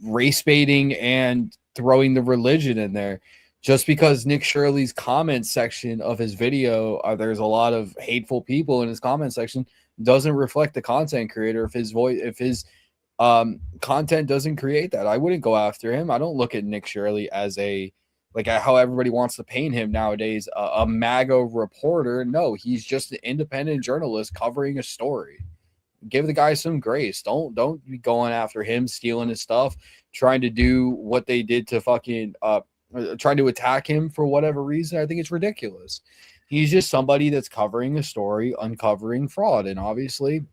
race baiting and throwing the religion in there. Just because Nick Shirley's comment section of his video, there's a lot of hateful people in his comment section, doesn't reflect the content creator. If his voice, if his Content doesn't create that. I wouldn't go after him. I don't look at Nick Shirley as how everybody wants to paint him nowadays, a MAGA reporter. No, he's just an independent journalist covering a story. Give the guy some grace. Don't be going after him, stealing his stuff, trying to do what they did to fucking trying to attack him for whatever reason. I think it's ridiculous. He's just somebody that's covering a story, uncovering fraud, and obviously,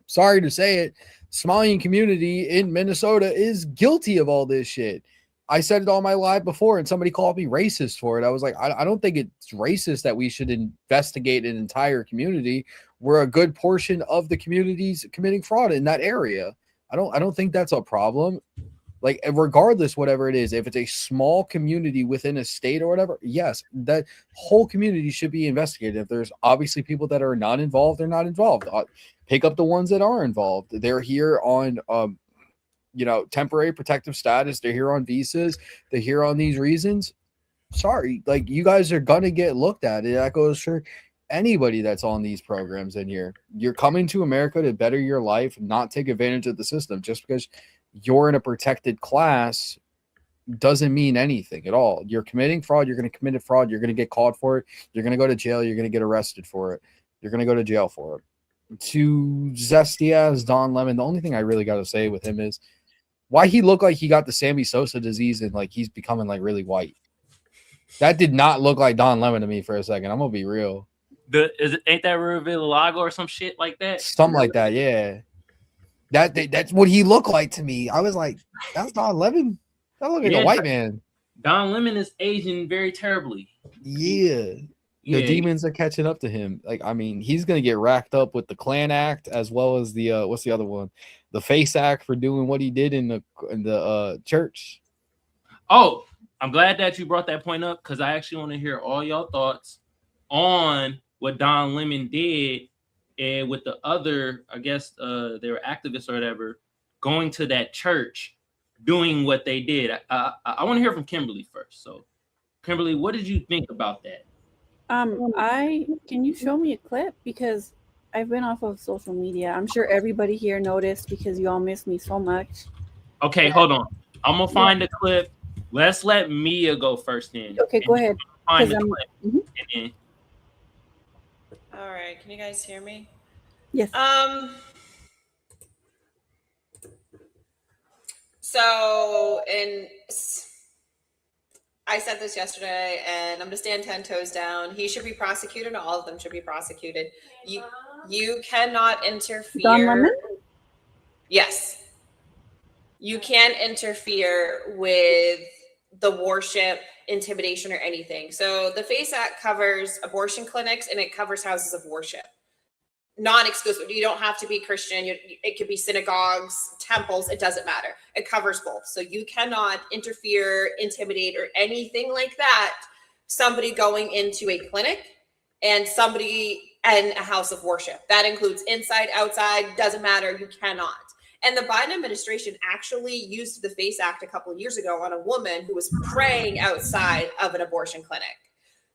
sorry to say it, Somalian community in Minnesota is guilty of all this shit. I said it on my live before, and somebody called me racist for it. I was like, I don't think it's racist that we should investigate an entire community where a good portion of the community's committing fraud in that area. I don't think that's a problem. Like, regardless, whatever it is, if it's a small community within a state or whatever, yes, that whole community should be investigated. If there's obviously people that are not involved, they're not involved. Pick up the ones that are involved. They're here on temporary protective status. They're here on visas. They're here on these reasons. Sorry, like, you guys are gonna get looked at. That goes for anybody that's on these programs in here. You're coming to America to better your life, not take advantage of the system. Just because you're in a protected class doesn't mean anything at all. You're committing fraud. You're going to commit fraud. You're going to get caught for it. You're going to go to jail. You're going to get arrested for it. You're going to go to jail for it. To zesty as Don Lemon, the only thing I really got to say with him is why he looked like he got the Sammy Sosa disease and like he's becoming like really white. That did not look like Don Lemon to me for a second. I'm gonna be real. Ain't that Rivilla or some shit like that? Something like that, yeah. That's what he looked like to me. I was like, that's Don Lemon. That look like a white man. Don Lemon is aging very terribly. Yeah. The demons are catching up to him. Like, I mean, he's gonna get racked up with the Klan Act as well as the what's the other one? The Face Act for doing what he did in the church. Oh, I'm glad that you brought that point up because I actually want to hear all y'all thoughts on what Don Lemon did and with the other, I guess they were activists or whatever, going to that church, doing what they did. I want to hear from Kimberly first. So, Kimberly, what did you think about that? Can you show me a clip? Because I've been off of social media. I'm sure everybody here noticed because you all miss me so much. Okay, hold on. I'm gonna find the clip. Let's let Mia go first then. Okay, go ahead. Find the clip. And then... All right, can you guys hear me? Yes. So, I said this yesterday, and I'm going to stand 10 toes down. He should be prosecuted. All of them should be prosecuted. You cannot interfere. Don Lemon? Yes. You can't interfere with the worship, intimidation, or anything. So the FACE Act covers abortion clinics, and it covers houses of worship. Non-exclusive. You don't have to be Christian. It could be synagogues, temples. It doesn't matter. It covers both. So you cannot interfere, intimidate, or anything like that. Somebody going into a clinic and somebody in a house of worship. That includes inside, outside, doesn't matter. You cannot. And the Biden administration actually used the FACE Act a couple of years ago on a woman who was praying outside of an abortion clinic.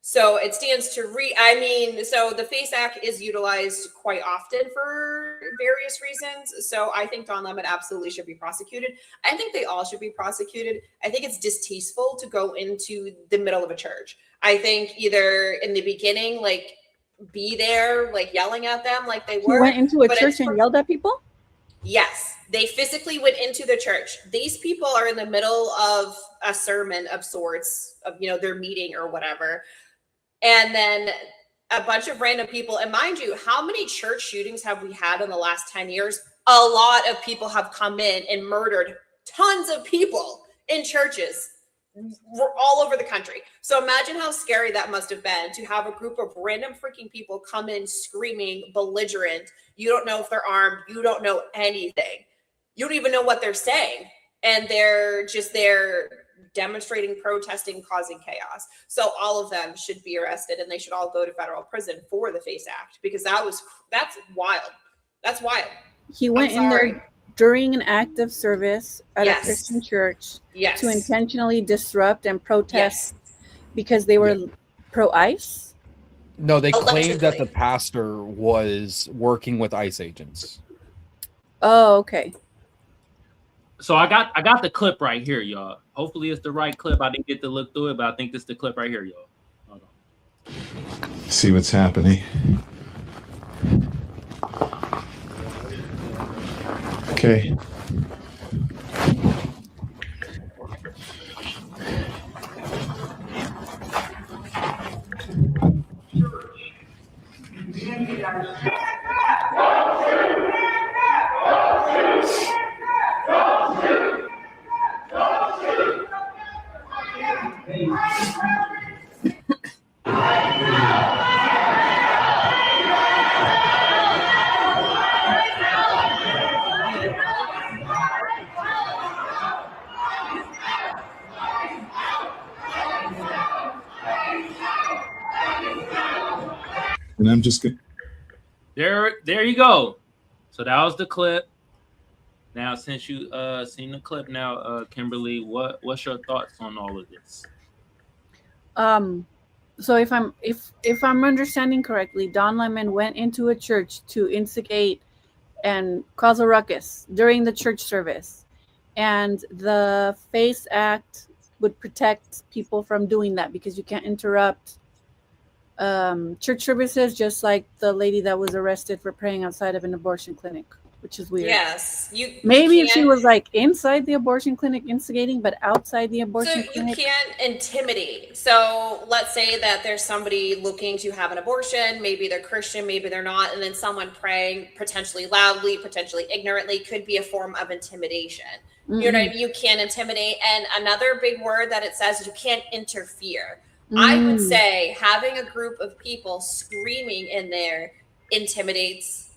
So it stands to so the FACE Act is utilized quite often for various reasons. So I think Don Lemon absolutely should be prosecuted. I think they all should be prosecuted. I think it's distasteful to go into the middle of a church. I think either in the beginning, like, be there, like, yelling at them like they were. You went into a church and yelled at people? Yes, they physically went into the church. These people are in the middle of a sermon of sorts, of, their meeting or whatever. And then a bunch of random people. And mind you, how many church shootings have we had in the last 10 years? A lot of people have come in and murdered tons of people in churches all over the country. So imagine how scary that must have been to have a group of random freaking people come in screaming, belligerent. You don't know if they're armed. You don't know anything. You don't even know what they're saying. And they're just there demonstrating, protesting, causing chaos. So all of them should be arrested and they should all go to federal prison for the FACE Act, because that's wild. That's wild. He went in there during an act of service at Yes. a Christian church Yes. to intentionally disrupt and protest because they were pro-ICE? No, they claimed that Allegedly. the pastor was working with ICE agents. Oh, okay. So I got the clip right here, y'all. Hopefully it's the right clip. I didn't get to look through it, but I think this is the clip right here, y'all. Hold on. See what's happening. Okay. And I'm just gonna. There you go. So that was the clip. Now, since you seen the clip now, Kimberly, what's your thoughts on all of this? So if I'm understanding correctly, Don Lemon went into a church to instigate and cause a ruckus during the church service, and the FACE Act would protect people from doing that because you can't interrupt church services, just like the lady that was arrested for praying outside of an abortion clinic, which is weird. Yes, Maybe if she can't- was like inside the abortion clinic instigating, but outside the abortion So clinic. you can't intimidate. So let's say that there's somebody looking to have an abortion. Maybe they're Christian, maybe they're not, and then someone praying potentially loudly, potentially ignorantly could be a form of intimidation. You know what I mean? You can't intimidate. And another big word that it says is you can't interfere. I would say having a group of people screaming in there intimidates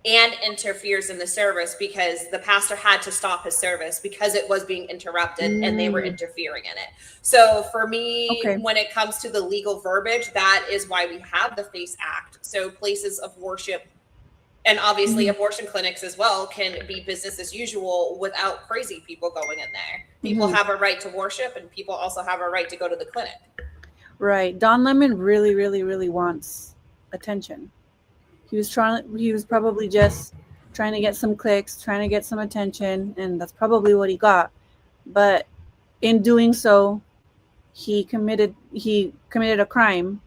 and interferes in the service because the pastor had to stop his service because it was being interrupted and they were interfering in it. So for me, when it comes to the legal verbiage, that is why we have the FACE Act. So places of worship and obviously abortion clinics as well can be business as usual without crazy people going in there. People have a right to worship and people also have a right to go to the clinic. Right. Don Lemon really, really, really wants attention. He was probably just trying to get some clicks, trying to get some attention, and that's probably what he got. But in doing so, he committed a crime.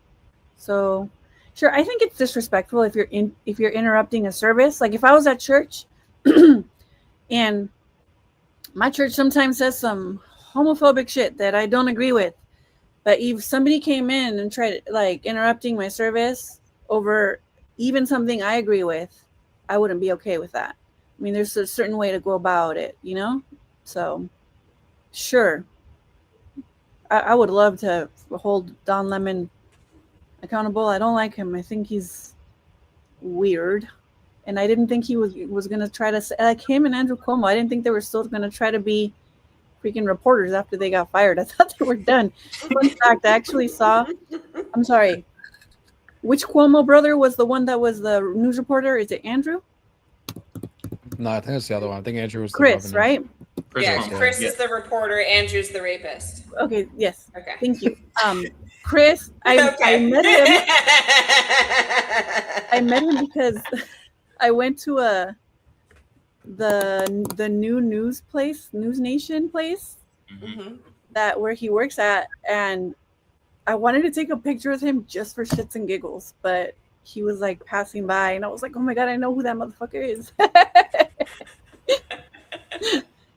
So sure, I think it's disrespectful if you're interrupting a service. Like if I was at church and my church sometimes says some homophobic shit that I don't agree with. But if somebody came in and tried like interrupting my service over even something I agree with, I wouldn't be okay with that. I mean, there's a certain way to go about it, you know? So, sure. I would love to hold Don Lemon accountable. I don't like him. I think he's weird. And I didn't think he was going to try to, like him and Andrew Cuomo, I didn't think they were still going to try to be freaking reporters after they got fired. I thought they were done. Fun fact, I actually saw, I'm sorry, which Cuomo brother was the one that was the news reporter? Is it Andrew? No, I think it's the other one. I think Andrew was Chris, the governor. right? Chris is the reporter, Andrew's the rapist. Okay, yes. Okay. Thank you. Chris, I met him. I met him because I went to the new News Nation place that where he works at, and I wanted to take a picture with him just for shits and giggles, but he was like passing by and I was like, oh my god, I know who that motherfucker is.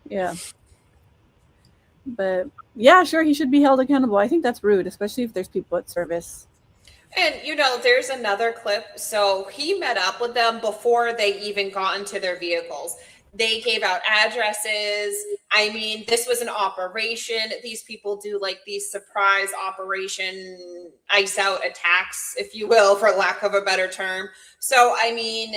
Yeah. But yeah, sure, he should be held accountable. I think that's rude, especially if there's people at service. And, there's another clip. So he met up with them before they even got into their vehicles. They gave out addresses. I mean, this was an operation. These people do like these surprise operation, ice out attacks, if you will, for lack of a better term. So, I mean,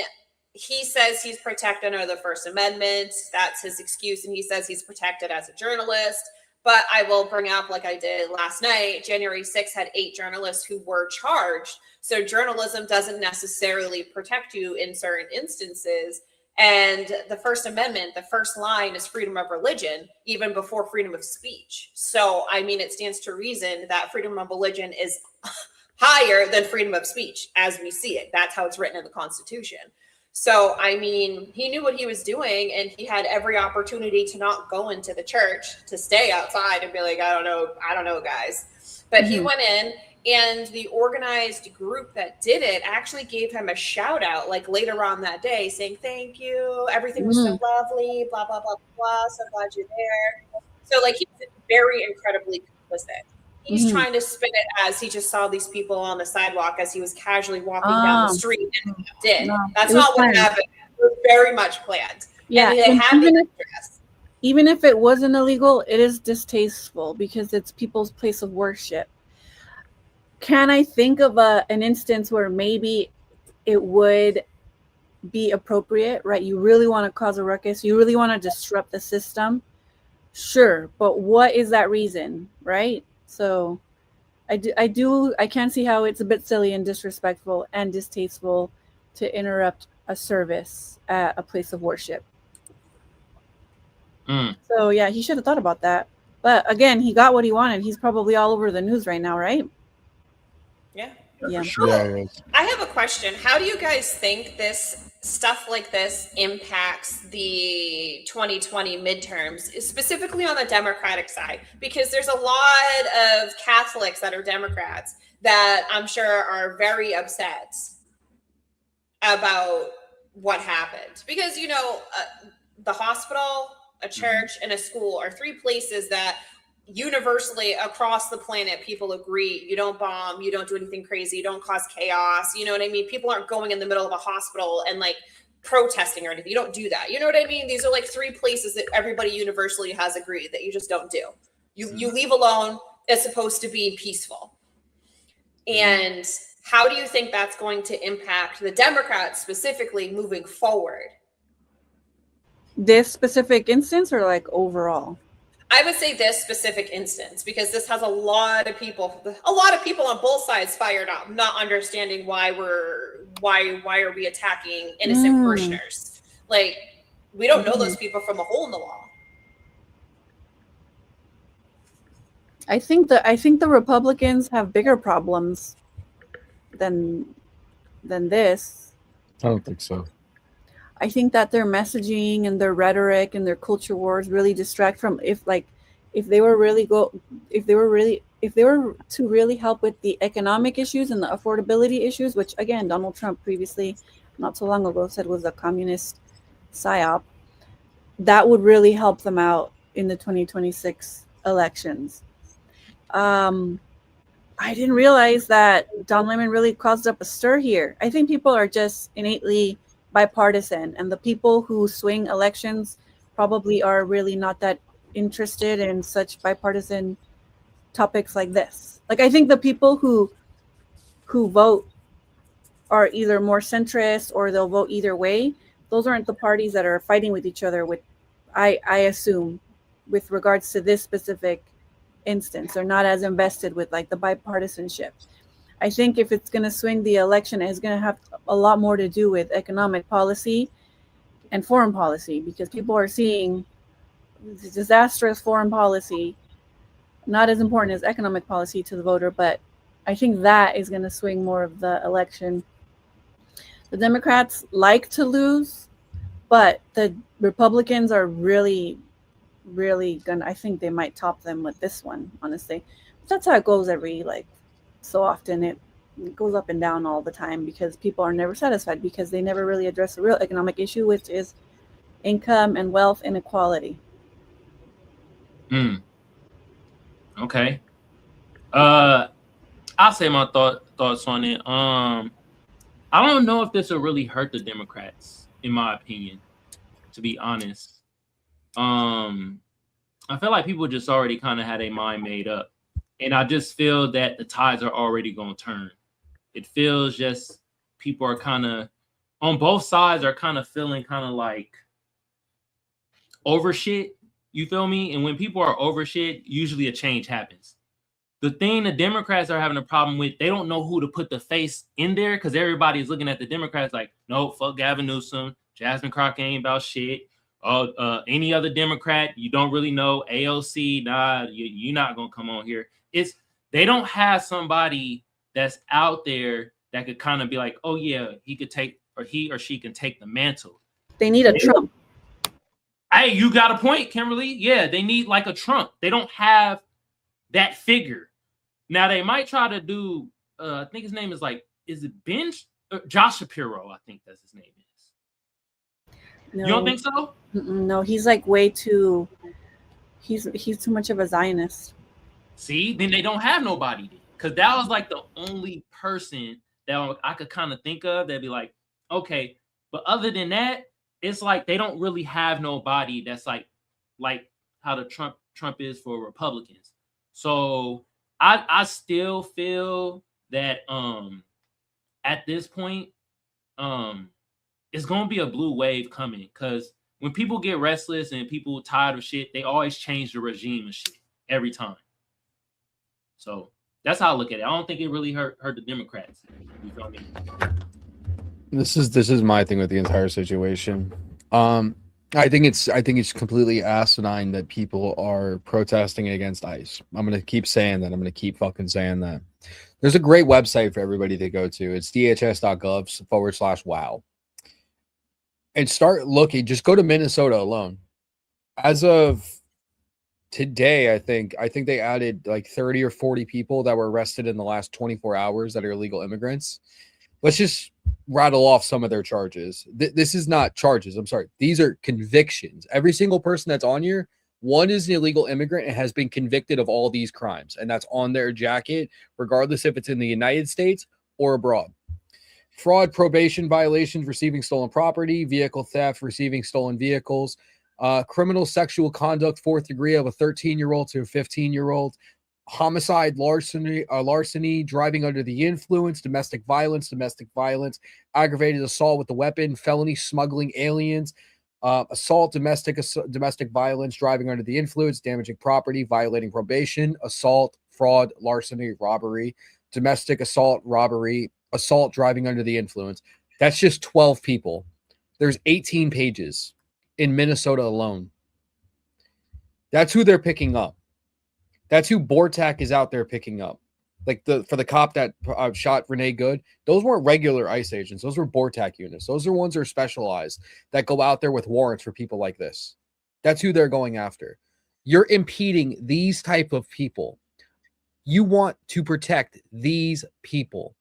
he says he's protected under the First Amendment. That's his excuse. And he says he's protected as a journalist. But I will bring up, like I did last night, January 6th had 8 journalists who were charged. So journalism doesn't necessarily protect you in certain instances. And the First Amendment, the first line is freedom of religion, even before freedom of speech. So, I mean, it stands to reason that freedom of religion is higher than freedom of speech as we see it. That's how it's written in the Constitution. So, I mean, he knew what he was doing, and he had every opportunity to not go into the church, to stay outside and be like, I don't know, guys. But he went in, and the organized group that did it actually gave him a shout out, like later on that day, saying, thank you. Everything was so lovely, blah, blah, blah, blah. So glad you're there. So, like, he's very incredibly complicit. He's trying to spin it as he just saw these people on the sidewalk as he was casually walking down the street and did. No, That's it was not what planned. happened. It was very much planned. Yeah, And they and had the even if it wasn't illegal, it is distasteful because it's people's place of worship. Can I think of an instance where maybe it would be appropriate, right? You really want to cause a ruckus, you really want to disrupt the system, sure, but what is that reason, right? So I can see how it's a bit silly and disrespectful and distasteful to interrupt a service at a place of worship. So yeah, he should have thought about that. But again, he got what he wanted. He's probably all over the news right now, right? Yeah. Yeah. I have a question. How do you guys think this stuff like this impacts the 2020 midterms, specifically on the Democratic side? Because there's a lot of Catholics that are Democrats that I'm sure are very upset about what happened. Because, you know, the hospital, a church, and a school are three places that universally across the planet people agree you don't bomb, you don't do anything crazy, you don't cause chaos, you know what I mean? People aren't going in the middle of a hospital and like protesting or anything. You don't do that, you know what I mean? These are like three places that everybody universally has agreed that you just don't do. You leave alone. It's supposed to be peaceful. And how do you think that's going to impact the Democrats specifically moving forward? This specific instance or like overall? I would say this specific instance, because this has a lot of people on both sides fired up, not understanding why are we attacking innocent parishioners? Like, we don't know those people from a hole in the wall. I think the Republicans have bigger problems than this. I don't think so. I think that their messaging and their rhetoric and their culture wars really distract from if they were to really help with the economic issues and the affordability issues, which again Donald Trump previously not so long ago said was a communist psyop, that would really help them out in the 2026 elections. I didn't realize that Don Lemon really caused up a stir here. I think people are just innately bipartisan, and the people who swing elections probably are really not that interested in such bipartisan topics like this. Like, I think the people who vote are either more centrist or they'll vote either way. Those aren't the parties that are fighting with each other with, I assume, with regards to this specific instance. They're not as invested with like the bipartisanship. I think if it's going to swing the election, it's going to have a lot more to do with economic policy and foreign policy, because people are seeing disastrous foreign policy, not as important as economic policy to the voter, but I think that is going to swing more of the election. The Democrats like to lose, but the Republicans are really I think they might top them with this one, honestly. But that's how it goes every so often. It goes up and down all the time because people are never satisfied because they never really address the real economic issue, which is income and wealth inequality. Okay. I'll say my thoughts on it. I don't know if this will really hurt the Democrats, in my opinion, to be honest. I feel like people just already kind of had a mind made up. And I just feel that the tides are already going to turn. It feels just people are kind of, on both sides, are kind of feeling kind of like over shit. You feel me? And when people are over shit, usually a change happens. The thing the Democrats are having a problem with, they don't know who to put the face in there because everybody's looking at the Democrats like, no, fuck Gavin Newsom. Jasmine Crockett ain't about shit. Any other Democrat, you don't really know. AOC, nah, you're not going to come on here. They don't have somebody that's out there that could kind of be like, oh yeah, he or she can take the mantle. They need a Trump. Hey, you got a point, Kimberly. Yeah, they need like a Trump. They don't have that figure. Now they might try to do. I think his name is is it Ben? Josh Shapiro, I think that's his name is. No. You don't think so? No, he's like way too. He's too much of a Zionist. See, then they don't have nobody because that was like the only person that I could kind of think of that'd be like, okay. But other than that, it's like they don't really have nobody that's like how the Trump is for Republicans. So I still feel that at this point it's gonna be a blue wave coming because when people get restless and people tired of shit, they always change the regime and shit every time. So that's how I look at it. I don't think it really hurt the Democrats. You feel me? This is my thing with the entire situation. I think it's completely asinine that people are protesting against ICE. I'm gonna keep saying that. I'm gonna keep fucking saying that. There's a great website for everybody to go to. It's dhs.gov/wow. And start looking. Just go to Minnesota alone. As of today, I think they added like 30 or 40 people that were arrested in the last 24 hours that are illegal immigrants. Let's just rattle off some of their charges. This is not charges. I'm sorry. These are convictions. Every single person that's on here, one is an illegal immigrant and has been convicted of all these crimes. And that's on their jacket, regardless if it's in the United States or abroad. Fraud, probation violations, receiving stolen property, vehicle theft, receiving stolen vehicles, criminal sexual conduct, 4th degree of a 13-year-old to a 15-year-old, homicide, larceny, driving under the influence, domestic violence, aggravated assault with a weapon, felony smuggling aliens, assault, domestic violence, driving under the influence, damaging property, violating probation, assault, fraud, larceny, robbery, domestic assault, robbery, assault, driving under the influence. That's just 12 people. There's 18 pages in Minnesota alone. That's who they're picking up. That's who Bortak is out there picking up. Like for the cop that shot Renee Good, those weren't regular ICE agents. Those were Bortak units. Those are ones that are specialized that go out there with warrants for people like this. That's who they're going after. You're impeding these type of people. You want to protect these people.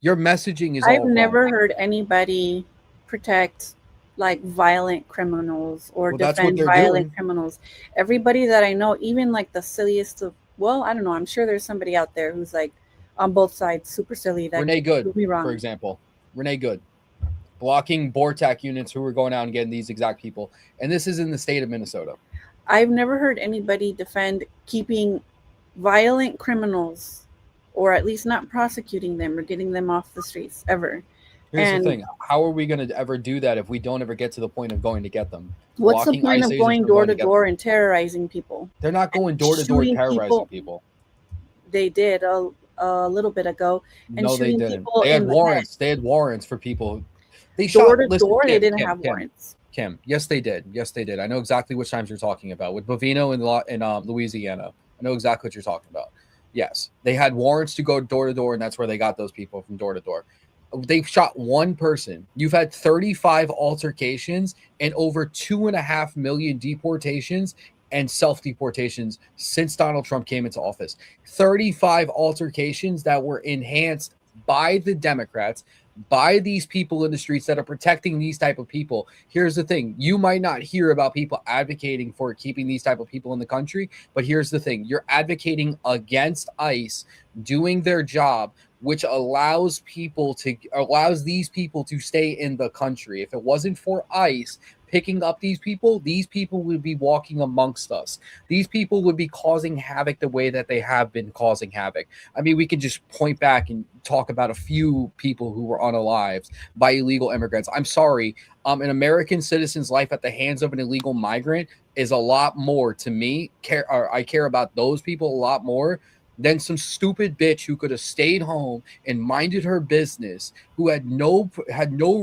Your messaging is I've all never wrong. heard anybody protect like violent criminals or Well, that's what defend they're violent doing. criminals. Everybody that I know, even like the silliest of, well, I don't know. I'm sure there's somebody out there who's like on both sides, super silly. That Renee Good, could be wrong. for example. Renee Good. Blocking Bortak units who were going out and getting these exact people. And this is in the state of Minnesota. I've never heard anybody defend keeping violent criminals or at least not prosecuting them or getting them off the streets ever. Here's the thing. How are we going to ever do that if we don't ever get to the point of going to get them? What's the Blocking point ICE of agents going from door going to get door them? and terrorizing people? They're not going door to door Shooting terrorizing people. They did a little bit ago. And No, they shooting didn't. people They had in the warrants. They had warrants for people. They Door shot to listen, door, they Kim, didn't Kim, have Kim, warrants. Kim, yes, they did. Yes, they did. I know exactly which times you're talking about with Bovino in Louisiana. I know exactly what you're talking about. Yes, they had warrants to go door to door, and that's where they got those people from door to door. They shot one person. You've had 35 altercations and over 2.5 million deportations and self-deportations since Donald Trump came into office. 35 altercations that were enhanced by the Democrats, by these people in the streets that are protecting these type of people. Here's the thing. You might not hear about people advocating for keeping these type of people in the country, but here's the thing. You're advocating against ICE doing their job, which allows these people to stay in the country. If it wasn't for ICE picking up these people would be walking amongst us. These people would be causing havoc the way that they have been causing havoc. I mean, we can just point back and talk about a few people who were unalived by illegal immigrants. I'm sorry. An American citizen's life at the hands of an illegal migrant is a lot more to me. I care about those people a lot more than some stupid bitch who could have stayed home and minded her business, who had no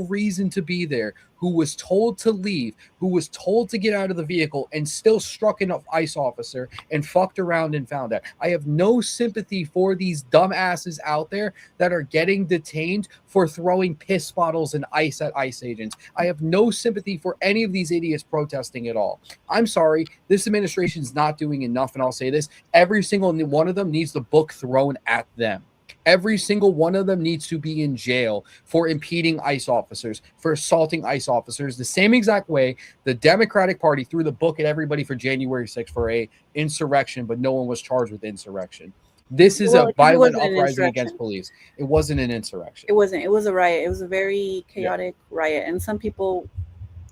reason to be there, who was told to leave, who was told to get out of the vehicle, and still struck an ICE officer and fucked around and found out. I have no sympathy for these dumbasses out there that are getting detained for throwing piss bottles and ice at ICE agents. I have no sympathy for any of these idiots protesting at all. I'm sorry, this administration's not doing enough, and I'll say this: every single one of them needs the book thrown at them. Every single one of them needs to be in jail for impeding ICE officers, for assaulting ICE officers, the same exact way the Democratic Party threw the book at everybody for January 6th for a insurrection, but no one was charged with insurrection. This is a violent uprising against police. It wasn't an insurrection. It wasn't. It was a riot. It was a very chaotic riot, and some people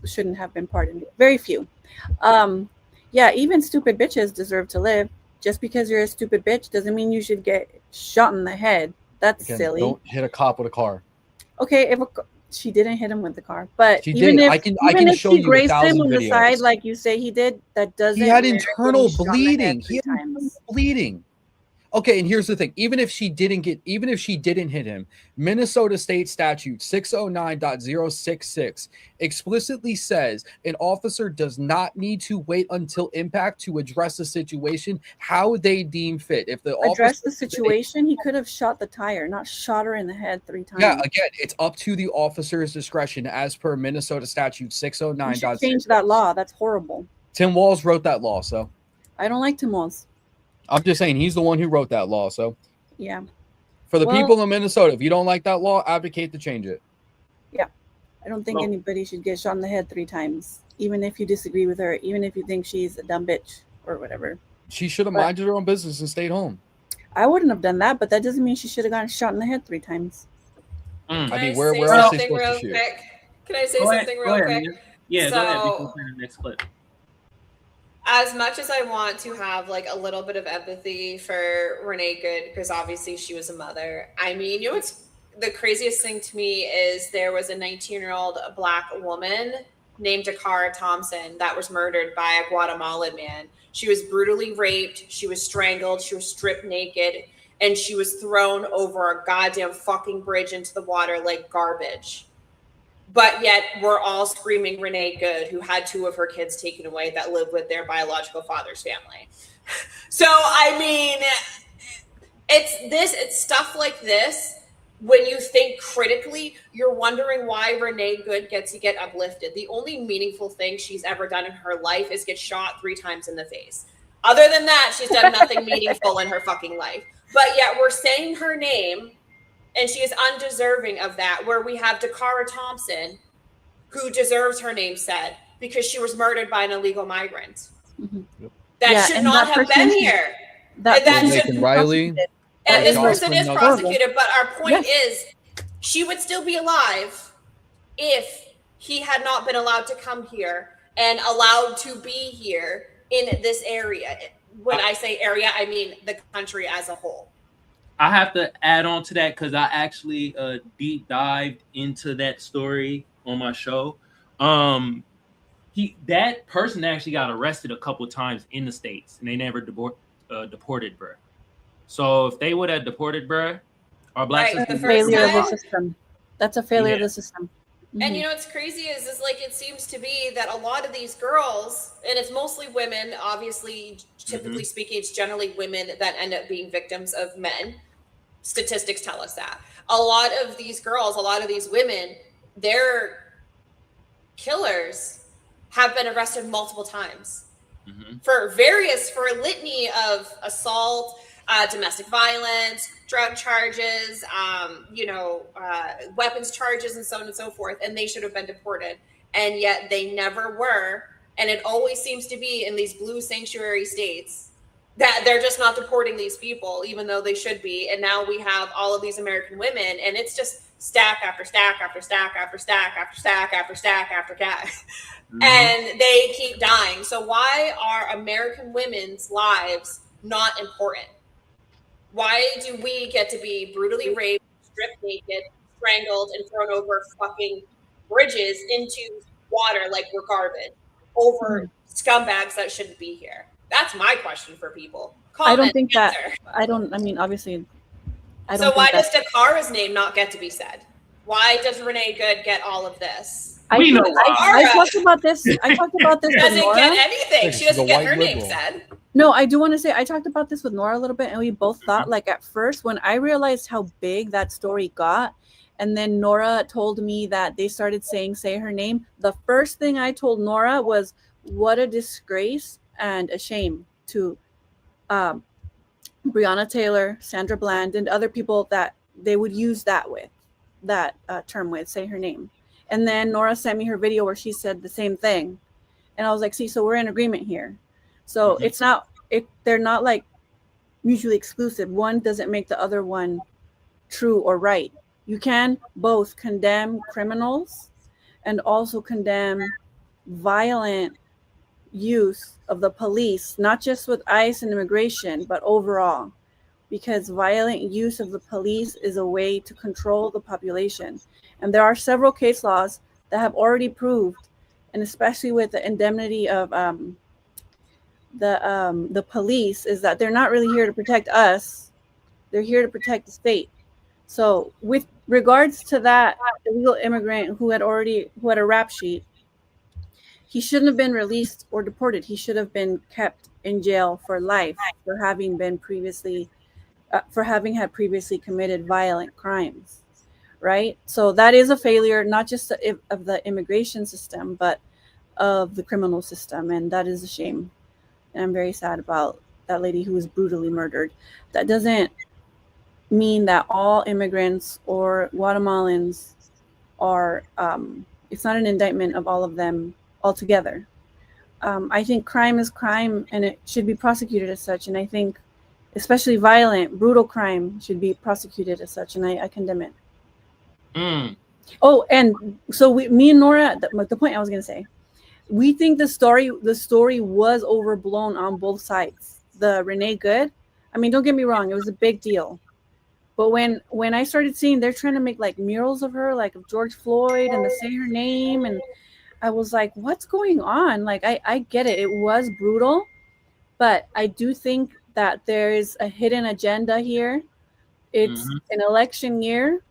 shouldn't have been pardoned. Very few. Yeah, even stupid bitches deserve to live. Just because you're a stupid bitch doesn't mean you should get shot in the head. That's silly. Don't hit a cop with a car. Okay, if she didn't hit him with the car, but she even did. if I can show you grazed 1,000 him on the videos. side like you say he did, that doesn't. He had merit internal getting shot in the head bleeding. 3 times. Bleeding. Okay, and here's the thing: even if she didn't hit him, Minnesota State Statute 609.066 explicitly says an officer does not need to wait until impact to address the situation how they deem fit. If the Address the officer situation, he could have shot the tire, not shot her in the head 3 times. yeah, again, it's up to the officer's discretion as per Minnesota Statute You should 609.066. change that law. That's horrible. Tim Walz wrote that law, so I don't like Tim Walz. I'm just saying he's the one who wrote that law. So Yeah. for the Well- people in Minnesota, if you don't like that law, advocate to change it. Yeah. I don't think anybody should get shot in the head 3 times, even if you disagree with her, even if you think she's a dumb bitch or whatever. She should have But- minded her own business and stayed home. I wouldn't have done that, but that doesn't mean she should have gotten shot in the head 3 times. I mean, Can where say else is something supposed real to shoot? quick? Can I say Go ahead, something go real ahead, quick? Mia. Yeah, so, go ahead. Before we play the next clip. As much as I want to have like a little bit of empathy for Renee Good, because obviously she was a mother. I mean, you know what's the craziest thing to me is there was a 19-year-old Black woman named Dakara Thompson that was murdered by a Guatemalan man. She was brutally raped, she was strangled, she was stripped naked, and she was thrown over a goddamn fucking bridge into the water like garbage. But yet we're all screaming Renee Good, who had 2 of her kids taken away that lived with their biological father's family. So, I mean, it's stuff like this. When you think critically, you're wondering why Renee Good gets to get uplifted. The only meaningful thing she's ever done in her life is get shot 3 times in the face. Other than that, she's done nothing meaningful in her fucking life. But yet we're saying her name, and she is undeserving of that, where we have Dakara Thompson, who deserves her name said because she was murdered by an illegal migrant. That Yeah, should and not that have person been should- here. that And person should should be Riley. prosecuted. and this Jocelyn person is Nutter. prosecuted, but our point is she would still be alive if he had not been allowed to come here and allowed to be here in this area. When I say area, I mean the country as a whole. I have to add on to that because I actually deep dived into that story on my show. That person actually got arrested a couple times in the States, and they never deported bruh. So if they would have deported bruh, our black Right, That's the a failure of the time- system. That's a failure of Yeah. the system. And you know what's crazy is like it seems to be that a lot of these girls, and it's mostly women, obviously, typically speaking, it's generally women that end up being victims of men. Statistics tell us that. A lot of these girls, a lot of these women, their killers have been arrested multiple times for a litany of assault, domestic violence, drug charges, weapons charges, and so on and so forth. And they should have been deported. And yet they never were. And it always seems to be in these blue sanctuary states that they're just not deporting these people, even though they should be. And now we have all of these American women, and it's just stack after stack after stack after stack after stack after stack after stack. And they keep dying. So why are American women's lives not important? Why do we get to be brutally raped, stripped naked, strangled, and thrown over fucking bridges into water like we're garbage over scumbags that shouldn't be here? That's my question for people. I don't Comment, think that. answer. I mean, obviously, I don't So why think does Dakara's name not get to be said? Why does Renee Good get all of this? We know I talked about this. I talked about this with doesn't Nora. get anything. She She's a doesn't get white her name liberal. said. No, I do want to say I talked about this with Nora a little bit, and we both thought, like, at first when I realized how big that story got, and then Nora told me that they started saying "say her name." The first thing I told Nora was, "What a disgrace and a shame to Breonna Taylor, Sandra Bland, and other people that they would use that term with, say her name." And then Nora sent me her video where she said the same thing, and I was like, "See, so we're in agreement here." So it's not they're not like mutually exclusive. One doesn't make the other one true or right. You can both condemn criminals and also condemn violent use of the police, not just with ICE and immigration, but overall, because violent use of the police is a way to control the population. And there are several case laws that have already proved, and especially with the indemnity of the police, is that they're not really here to protect us. They're here to protect the state. So with regards to that illegal immigrant who had a rap sheet, he shouldn't have been released or deported. He should have been kept in jail for life for having had previously committed violent crimes, right? So that is a failure, not just of the immigration system, but of the criminal system, and that is a shame. And I'm very sad about that lady who was brutally murdered. That doesn't mean that all immigrants or Guatemalans are, it's not an indictment of all of them altogether. I think crime is crime and it should be prosecuted as such. And I think especially violent, brutal crime should be prosecuted as such. And I condemn it. Oh, and so me and Nora, the point I was going to say, we think the story was overblown on both sides. The Renee Good, I mean, don't get me wrong, it was a big deal. But when I started seeing they're trying to make like murals of her, like of George Floyd, and to say her name, and I was like, what's going on? Like, I get it. It was brutal, but I do think that there's a hidden agenda here. It's an election year.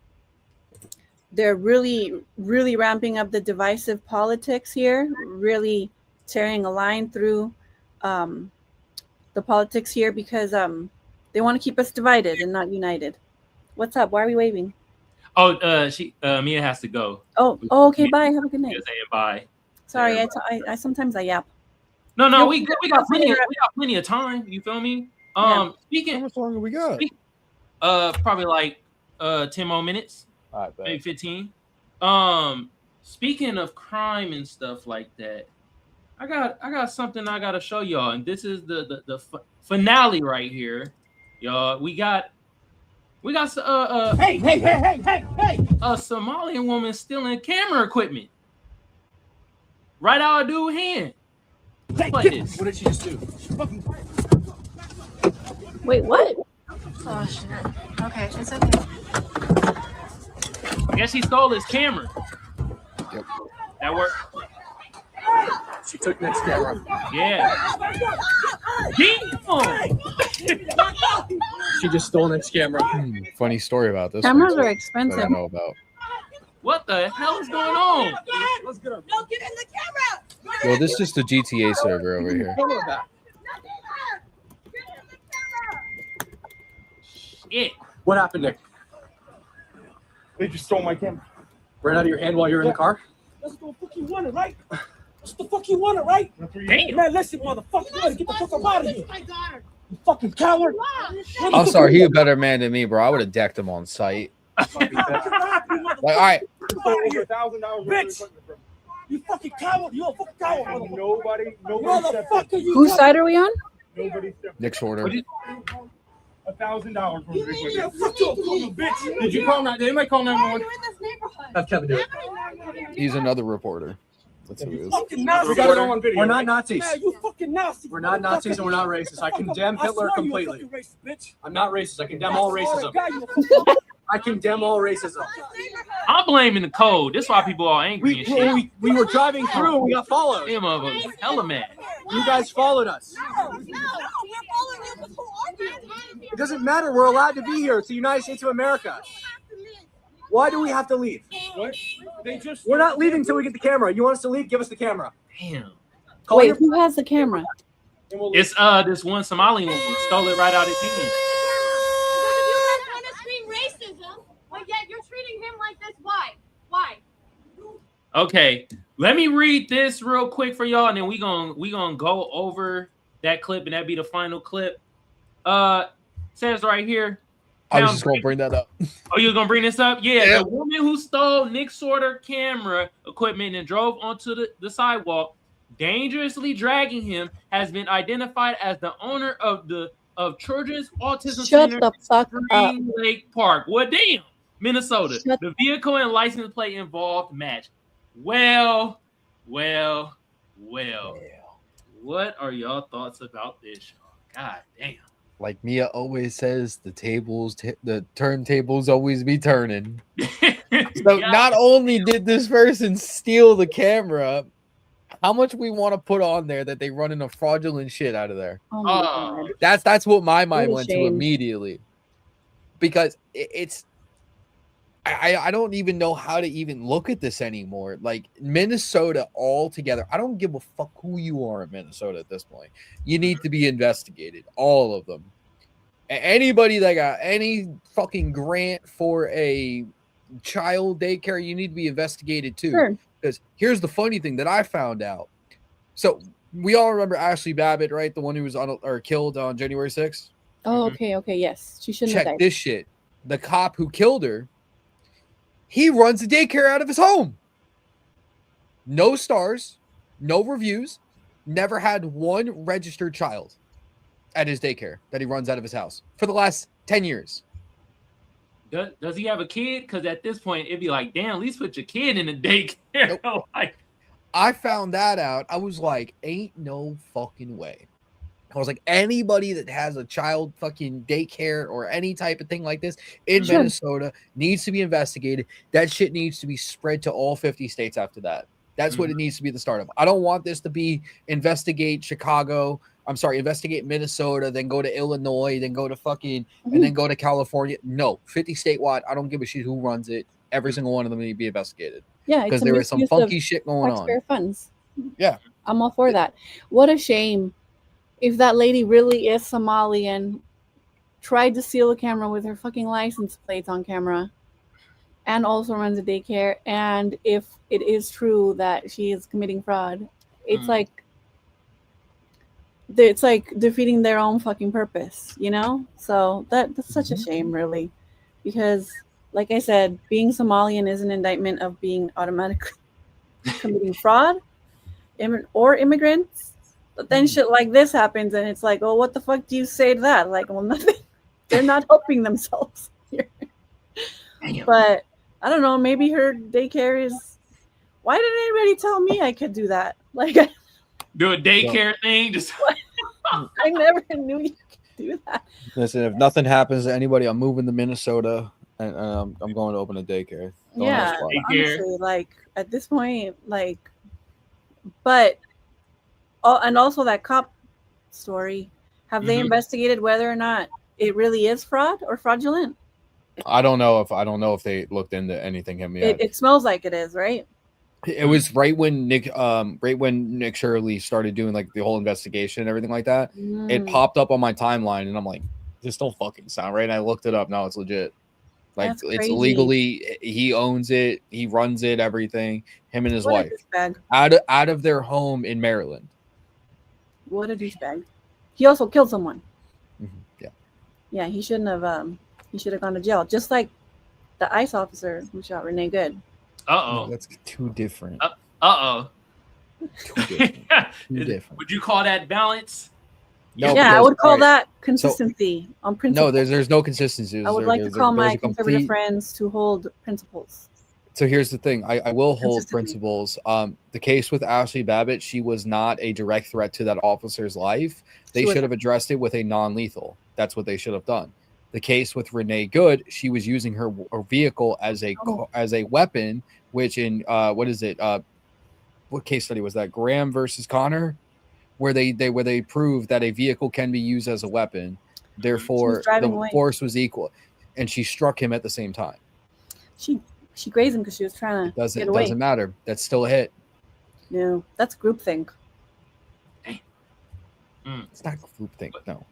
They're really, really ramping up the divisive politics here, really tearing a line through the politics here because they want to keep us divided and not united. What's up? Why are we waving? Oh, Mia has to go. Oh, okay. Bye. Have a good night. Saying bye. Sorry, I sometimes I yap. No, we got plenty of time. You feel me? Speaking. How much longer we got? Probably like 10 more minutes. All right, maybe 15. Speaking of crime and stuff like that, I got something I gotta show y'all, and this is the finale right here, y'all. We got hey, a Somalian woman stealing camera equipment right out of dude's hand. What did she just do? Wait, what? Oh shit. Okay, it's okay. I guess he stole his camera. Yep. That worked. She took Nick's camera. Yeah. She just stole Nick's camera. Funny story about this. Cameras one, are expensive. that I know about. What the hell is going on? Let's get her. No, get in the camera. Well, this is just a GTA server over here. Yeah. What happened, Nick? They just stole my camera. Ran out of your hand while you were in the car? That's what the fuck you wanted, right? That's the fuck you wanted, right? Damn. Man, listen, motherfucker, you better get the fuck out of here. You fucking coward. I'm sorry, he a better man than me, bro. I would have decked him on sight. Like, all right. Bitch. You fucking coward. You a fucking coward. Nobody Motherfucker, you Whose side are we on? Nick's order. $1,000. Yeah, fuck you, bitch. Did you call that? Did anybody call 911? Have Kevin do it. He's another reporter. That's who he is. Fucking Nazi. We got it all on video. We're not Nazis. Man, you fucking Nazi. We're not Nazis and we're not racist. I condemn Hitler completely. I'm not racist. I condemn all racism. I condemn all racism. I'm blaming the code. That's why people are angry and shit. We were driving through and we got followed. Them motherfuckers hella mad. You guys followed us. It doesn't matter. We're allowed to be here. It's the United States of America. Why do we have to leave? What? They just. We're not leaving until we get the camera. You want us to leave? Give us the camera. Damn. Call Wait, your. who has the camera? It's this one Somali woman stole it right out of his hand. You guys want to scream racism, but yet you're treating him like this. Why? Why? Okay, let me read this real quick for y'all, and then we gonna go over that clip, and that'd be the final clip. Says right here. I was just gonna bring that up. Oh, you was gonna bring this up? Yeah, Yeah. the woman who stole Nick Sorter camera equipment and drove onto the sidewalk, dangerously dragging him, has been identified as the owner of Children's Autism Shut Center the fuck up. Green Lake Park. Well, damn, Minnesota. Shut- The vehicle and license plate involved match. Well. What are y'all thoughts about this, y'all? God damn. Like Mia always says, the turntables always be turning. So not only did this person steal the camera, how much we want to put on there that they running a fraudulent shit out of there? Oh my God. That's what my mind What a went to shame. immediately, because it's I don't even know how to even look at this anymore. Like Minnesota altogether, I don't give a fuck who you are in Minnesota at this point. You need to be investigated, all of them. Anybody that got any fucking grant for a child daycare, you need to be investigated too. Sure. Because here's the funny thing that I found out. So we all remember Ashley Babbitt, right? The one who was killed on January 6th. Oh, okay, yes. She shouldn't have Check died. this shit. The cop who killed her, he runs a daycare out of his home. No stars, no reviews, never had one registered child at his daycare that he runs out of his house for the last 10 years. Does he have a kid? Because at this point, it'd be like, damn, at least put your kid in a daycare. Nope. Like, I found that out. I was like, ain't no fucking way. I was like, anybody that has a child fucking daycare or any type of thing like this in Sure. Minnesota needs to be investigated. That shit needs to be spread to all 50 states after that. That's what it needs to be the start of. I don't want this to be investigate investigate Minnesota, then go to Illinois, then go to fucking, and then go to California. No, 50 statewide. I don't give a shit who runs it. Every single one of them need to be investigated. Yeah, because it's a there is some misuse of funky shit going on. taxpayer funds. Yeah. I'm all for that. What a shame if that lady really is Somali and tried to steal a camera with her fucking license plates on camera and also runs a daycare. And if it is true that she is committing fraud, it's like defeating their own fucking purpose, you know? So that's such a shame, really, because like I said, being Somalian is an indictment of being automatically committing fraud or immigrants. But then shit like this happens, and it's like, oh, what the fuck do you say to that? Like, well, nothing. They're not helping themselves here. But I don't know. Maybe her daycare is. Why didn't anybody tell me I could do that? Like, do a daycare thing. Just I never knew you could do that. Listen, if nothing happens to anybody, I'm moving to Minnesota and I'm going to open a daycare. Don't Yeah, ask why. honestly, like at this point, like, but and also that cop story. Have they investigated whether or not it really is fraud or fraudulent? I don't know if they looked into anything him yet. It smells like it is, right? It was right when Nick Shirley started doing like the whole investigation and everything like that. It popped up on my timeline, and I'm like, this don't fucking sound right. And I looked it up. Now it's legit. Like That's it's crazy. legally, he owns it, he runs it, everything. Him and his What a wife douchebag. out of their home in Maryland. What a douchebag. He also killed someone. Yeah. Yeah, he shouldn't have. He should have gone to jail, just like the ICE officer who shot Renee Good. Uh-oh. That's too different. Uh-oh. Too different. Would you call that balance? No, yeah, I because- would call all right, that consistency on principle. No, there's no consistency. I would like to call my conservative friends to hold principles. So here's the thing. I will hold principles. The case with Ashley Babbitt, she was not a direct threat to that officer's life. They She should have addressed it with a non-lethal. That's what they should have done. The case with Renee Good, she was using her vehicle as a weapon, which in what is it? What case study was that? Graham versus Connor, where they proved that a vehicle can be used as a weapon. Therefore, driving the away. force was equal, and she struck him at the same time. She grazed him because she was trying to get away. Doesn't matter. That's still a hit. No, that's groupthink. It's not groupthink. No.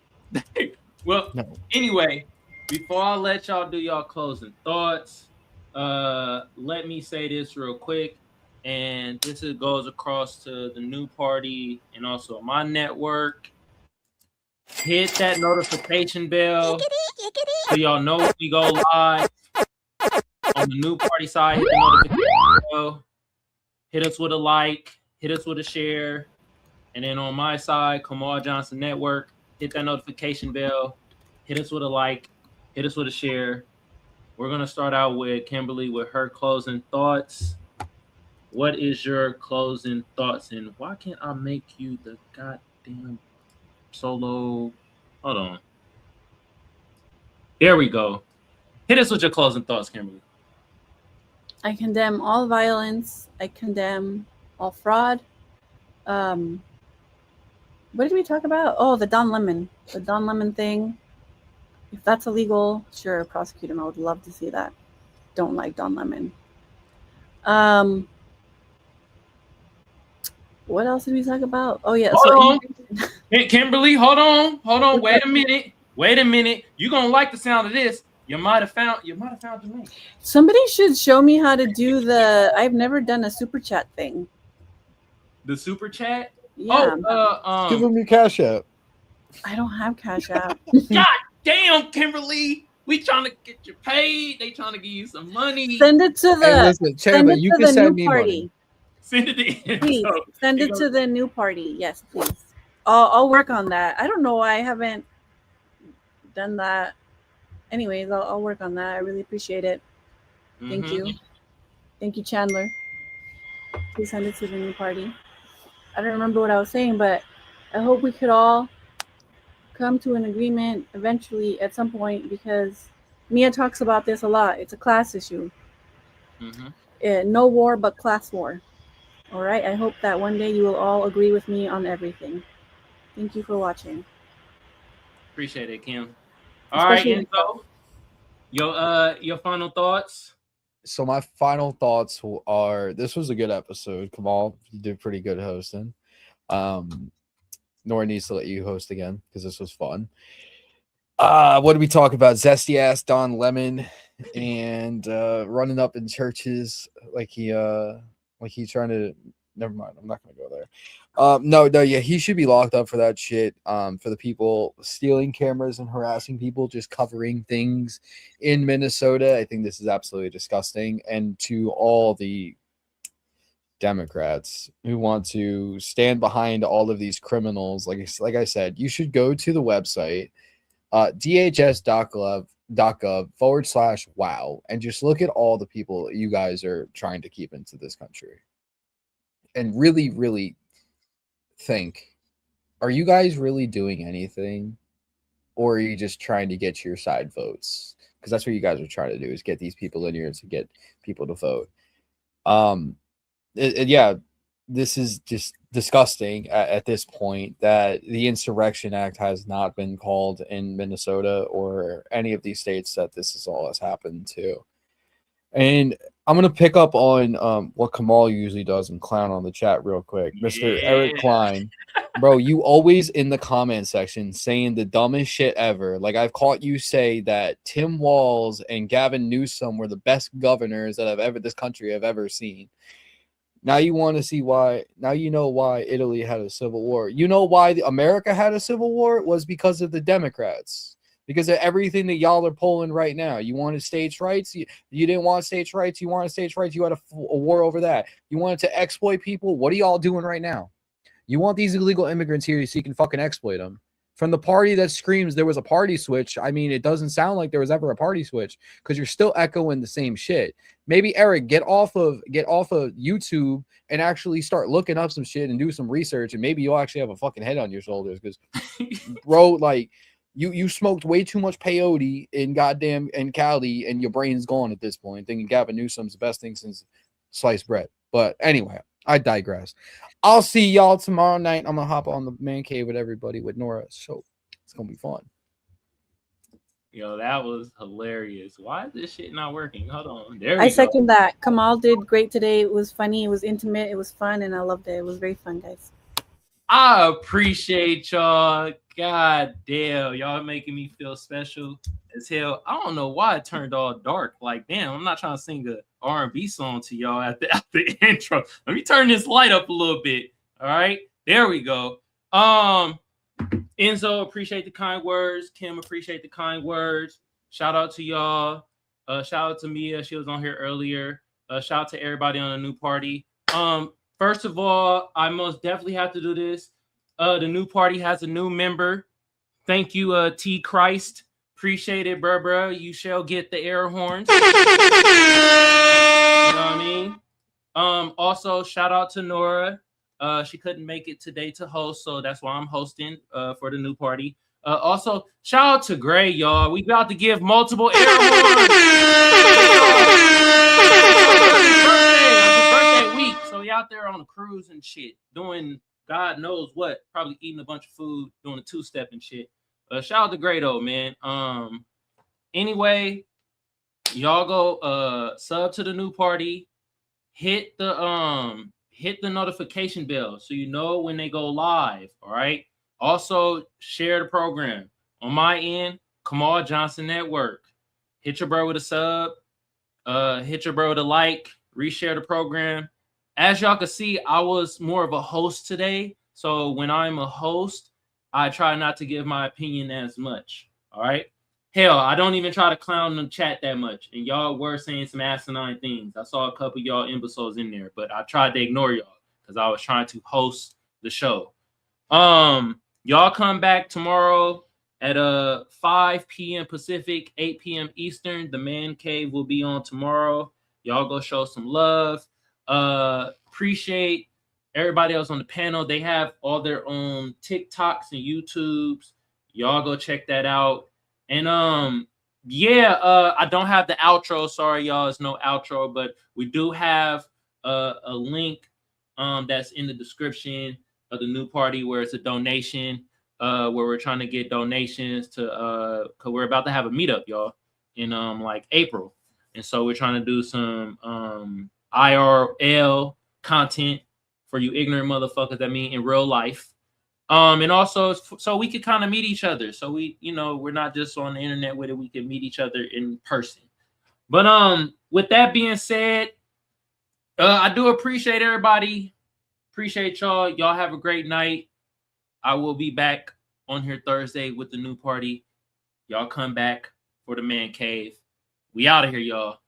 Well, No. anyway, before I let y'all do y'all closing thoughts, let me say this real quick. And goes across to the new party and also my network. Hit that notification bell so y'all know when we go live. On the new party side, hit the notification bell. Hit us with a like. Hit us with a share. And then on my side, Kamal Johnson Network, hit that notification bell. Hit us with a like. Hit us with a share. We're going to start out with Kimberly with her closing thoughts. What is your closing thoughts? And why can't I make you the goddamn solo? Hold on. There we go. Hit us with your closing thoughts, Kimberly. I condemn all violence. I condemn all fraud. What did we talk about? Oh, the Don Lemon. The Don Lemon thing. If that's illegal, sure, prosecute him. I would love to see that. Don't like Don Lemon. What else did we talk about? Oh, yeah. Hold on. Hey, Kimberly, hold on. Wait a minute. You're going to like the sound of this. You might have found the link. Somebody should show me how to do I've never done a super chat thing. The super chat? Yeah. Give them your Cash App. I don't have Cash App. God damn, Kimberly. We trying to get you paid. They trying to give you some money. Send it to the Hey, listen, Chandler, you can send me party. money. Send it in. Please send it to the new party. Yes, please. I'll work on that. I don't know why I haven't done that. Anyways, I'll work on that. I really appreciate it. Thank you. Thank you, Chandler. Please send it to the new party. I don't remember what I was saying, but I hope we could all come to an agreement eventually at some point, because Mia talks about this a lot. It's a class issue. No war but class war. All right. I hope that one day you will all agree with me on everything. Thank you for watching. Appreciate it, Kim. All right, Enzo. Your final thoughts. So my final thoughts are: this was a good episode. Kamal, you did pretty good hosting. Nora needs to let you host again because this was fun. What did we talk about? Zesty ass Don Lemon and running up in churches like he's trying to. Never mind. I'm not gonna go there. No, yeah, he should be locked up for that shit. For the people stealing cameras and harassing people, just covering things in Minnesota. I think this is absolutely disgusting. And to all the Democrats who want to stand behind all of these criminals, like I said, you should go to the website dhs.gov/wow and just look at all the people you guys are trying to keep into this country. And really, really think, are you guys really doing anything? Or are you just trying to get your side votes? Because that's what you guys are trying to do, is get these people in here to get people to vote. Yeah, this is just disgusting at this point that the Insurrection Act has not been called in Minnesota or any of these states that this all has happened to. And I'm going to pick up on what Kamal usually does and clown on the chat real quick. Mr. Eric Klein, bro, you always in the comment section saying the dumbest shit ever. Like, I've caught you say that Tim Walz and Gavin Newsom were the best governors that this country have ever seen. Now you want to see why. Now you know why Italy had a civil war. You know why America had a civil war? It was because of the Democrats. Because of everything that y'all are pulling right now. You wanted states' rights. You didn't want states' rights. You wanted states' rights. You had a war over that. You wanted to exploit people. What are y'all doing right now? You want these illegal immigrants here so you can fucking exploit them. From the party that screams there was a party switch, I mean, it doesn't sound like there was ever a party switch because you're still echoing the same shit. Maybe, Eric, get off of YouTube and actually start looking up some shit and do some research, and maybe you'll actually have a fucking head on your shoulders because, bro, like, You smoked way too much peyote in Cali, and your brain's gone at this point, thinking Gavin Newsom's the best thing since sliced bread. But anyway, I digress. I'll see y'all tomorrow night. I'm going to hop on the man cave with everybody with Nora. So it's going to be fun. Yo, that was hilarious. Why is this shit not working? Hold on. There I we go. second that. Kamal did great today. It was funny. It was intimate. It was fun, and I loved it. It was very fun, guys. I appreciate y'all. God damn, y'all making me feel special as hell. I don't know why it turned all dark. Like, damn, I'm not trying to sing a R&B song to y'all at the intro. Let me turn this light up a little bit. All right, there we go. Enzo, appreciate the kind words. Kim, appreciate the kind words. Shout out to y'all. Shout out to Mia. She was on here earlier. Shout out to everybody on the new party. First of all, I most definitely have to do this. The new party has a new member. Thank you, T Christ. Appreciate it, bruh. You shall get the air horns. You know what I mean? Also, shout out to Nora. She couldn't make it today to host, so that's why I'm hosting for the new party. Also, shout out to Gray, y'all. We about to give multiple air horns. Birthday week, so we out there on a cruise and shit, doing God knows what, probably eating a bunch of food, doing a two-step and shit. Shout out to Gray though, man. Anyway, y'all go sub to the new party. Hit the notification bell so you know when they go live. All right. Also, share the program. On my end, Kamal Johnson Network. Hit your bro with a sub. Hit your bro with a like. Reshare the program. As y'all can see, I was more of a host today. So when I'm a host, I try not to give my opinion as much. All right. Hell, I don't even try to clown the chat that much. And y'all were saying some asinine things. I saw a couple of y'all imbeciles in there, but I tried to ignore y'all because I was trying to host the show. Y'all come back tomorrow at 5 p.m. Pacific, 8 p.m. Eastern. The Man Cave will be on tomorrow. Y'all go show some love. Appreciate everybody else on the panel. They have all their own TikToks and YouTubes. Y'all go check that out. And I don't have the outro. Sorry, y'all, it's no outro, but we do have a link that's in the description of the new party where it's a donation, where we're trying to get donations to because we're about to have a meetup, y'all, in like April. And so we're trying to do some IRL content for you ignorant motherfuckers that mean in real life. And also so we could kind of meet each other. So we, we're not just on the internet with it. We can meet each other in person. But with that being said, I do appreciate everybody. Appreciate y'all. Y'all have a great night. I will be back on here Thursday with the new party. Y'all come back for the Man Cave. We out of here, y'all.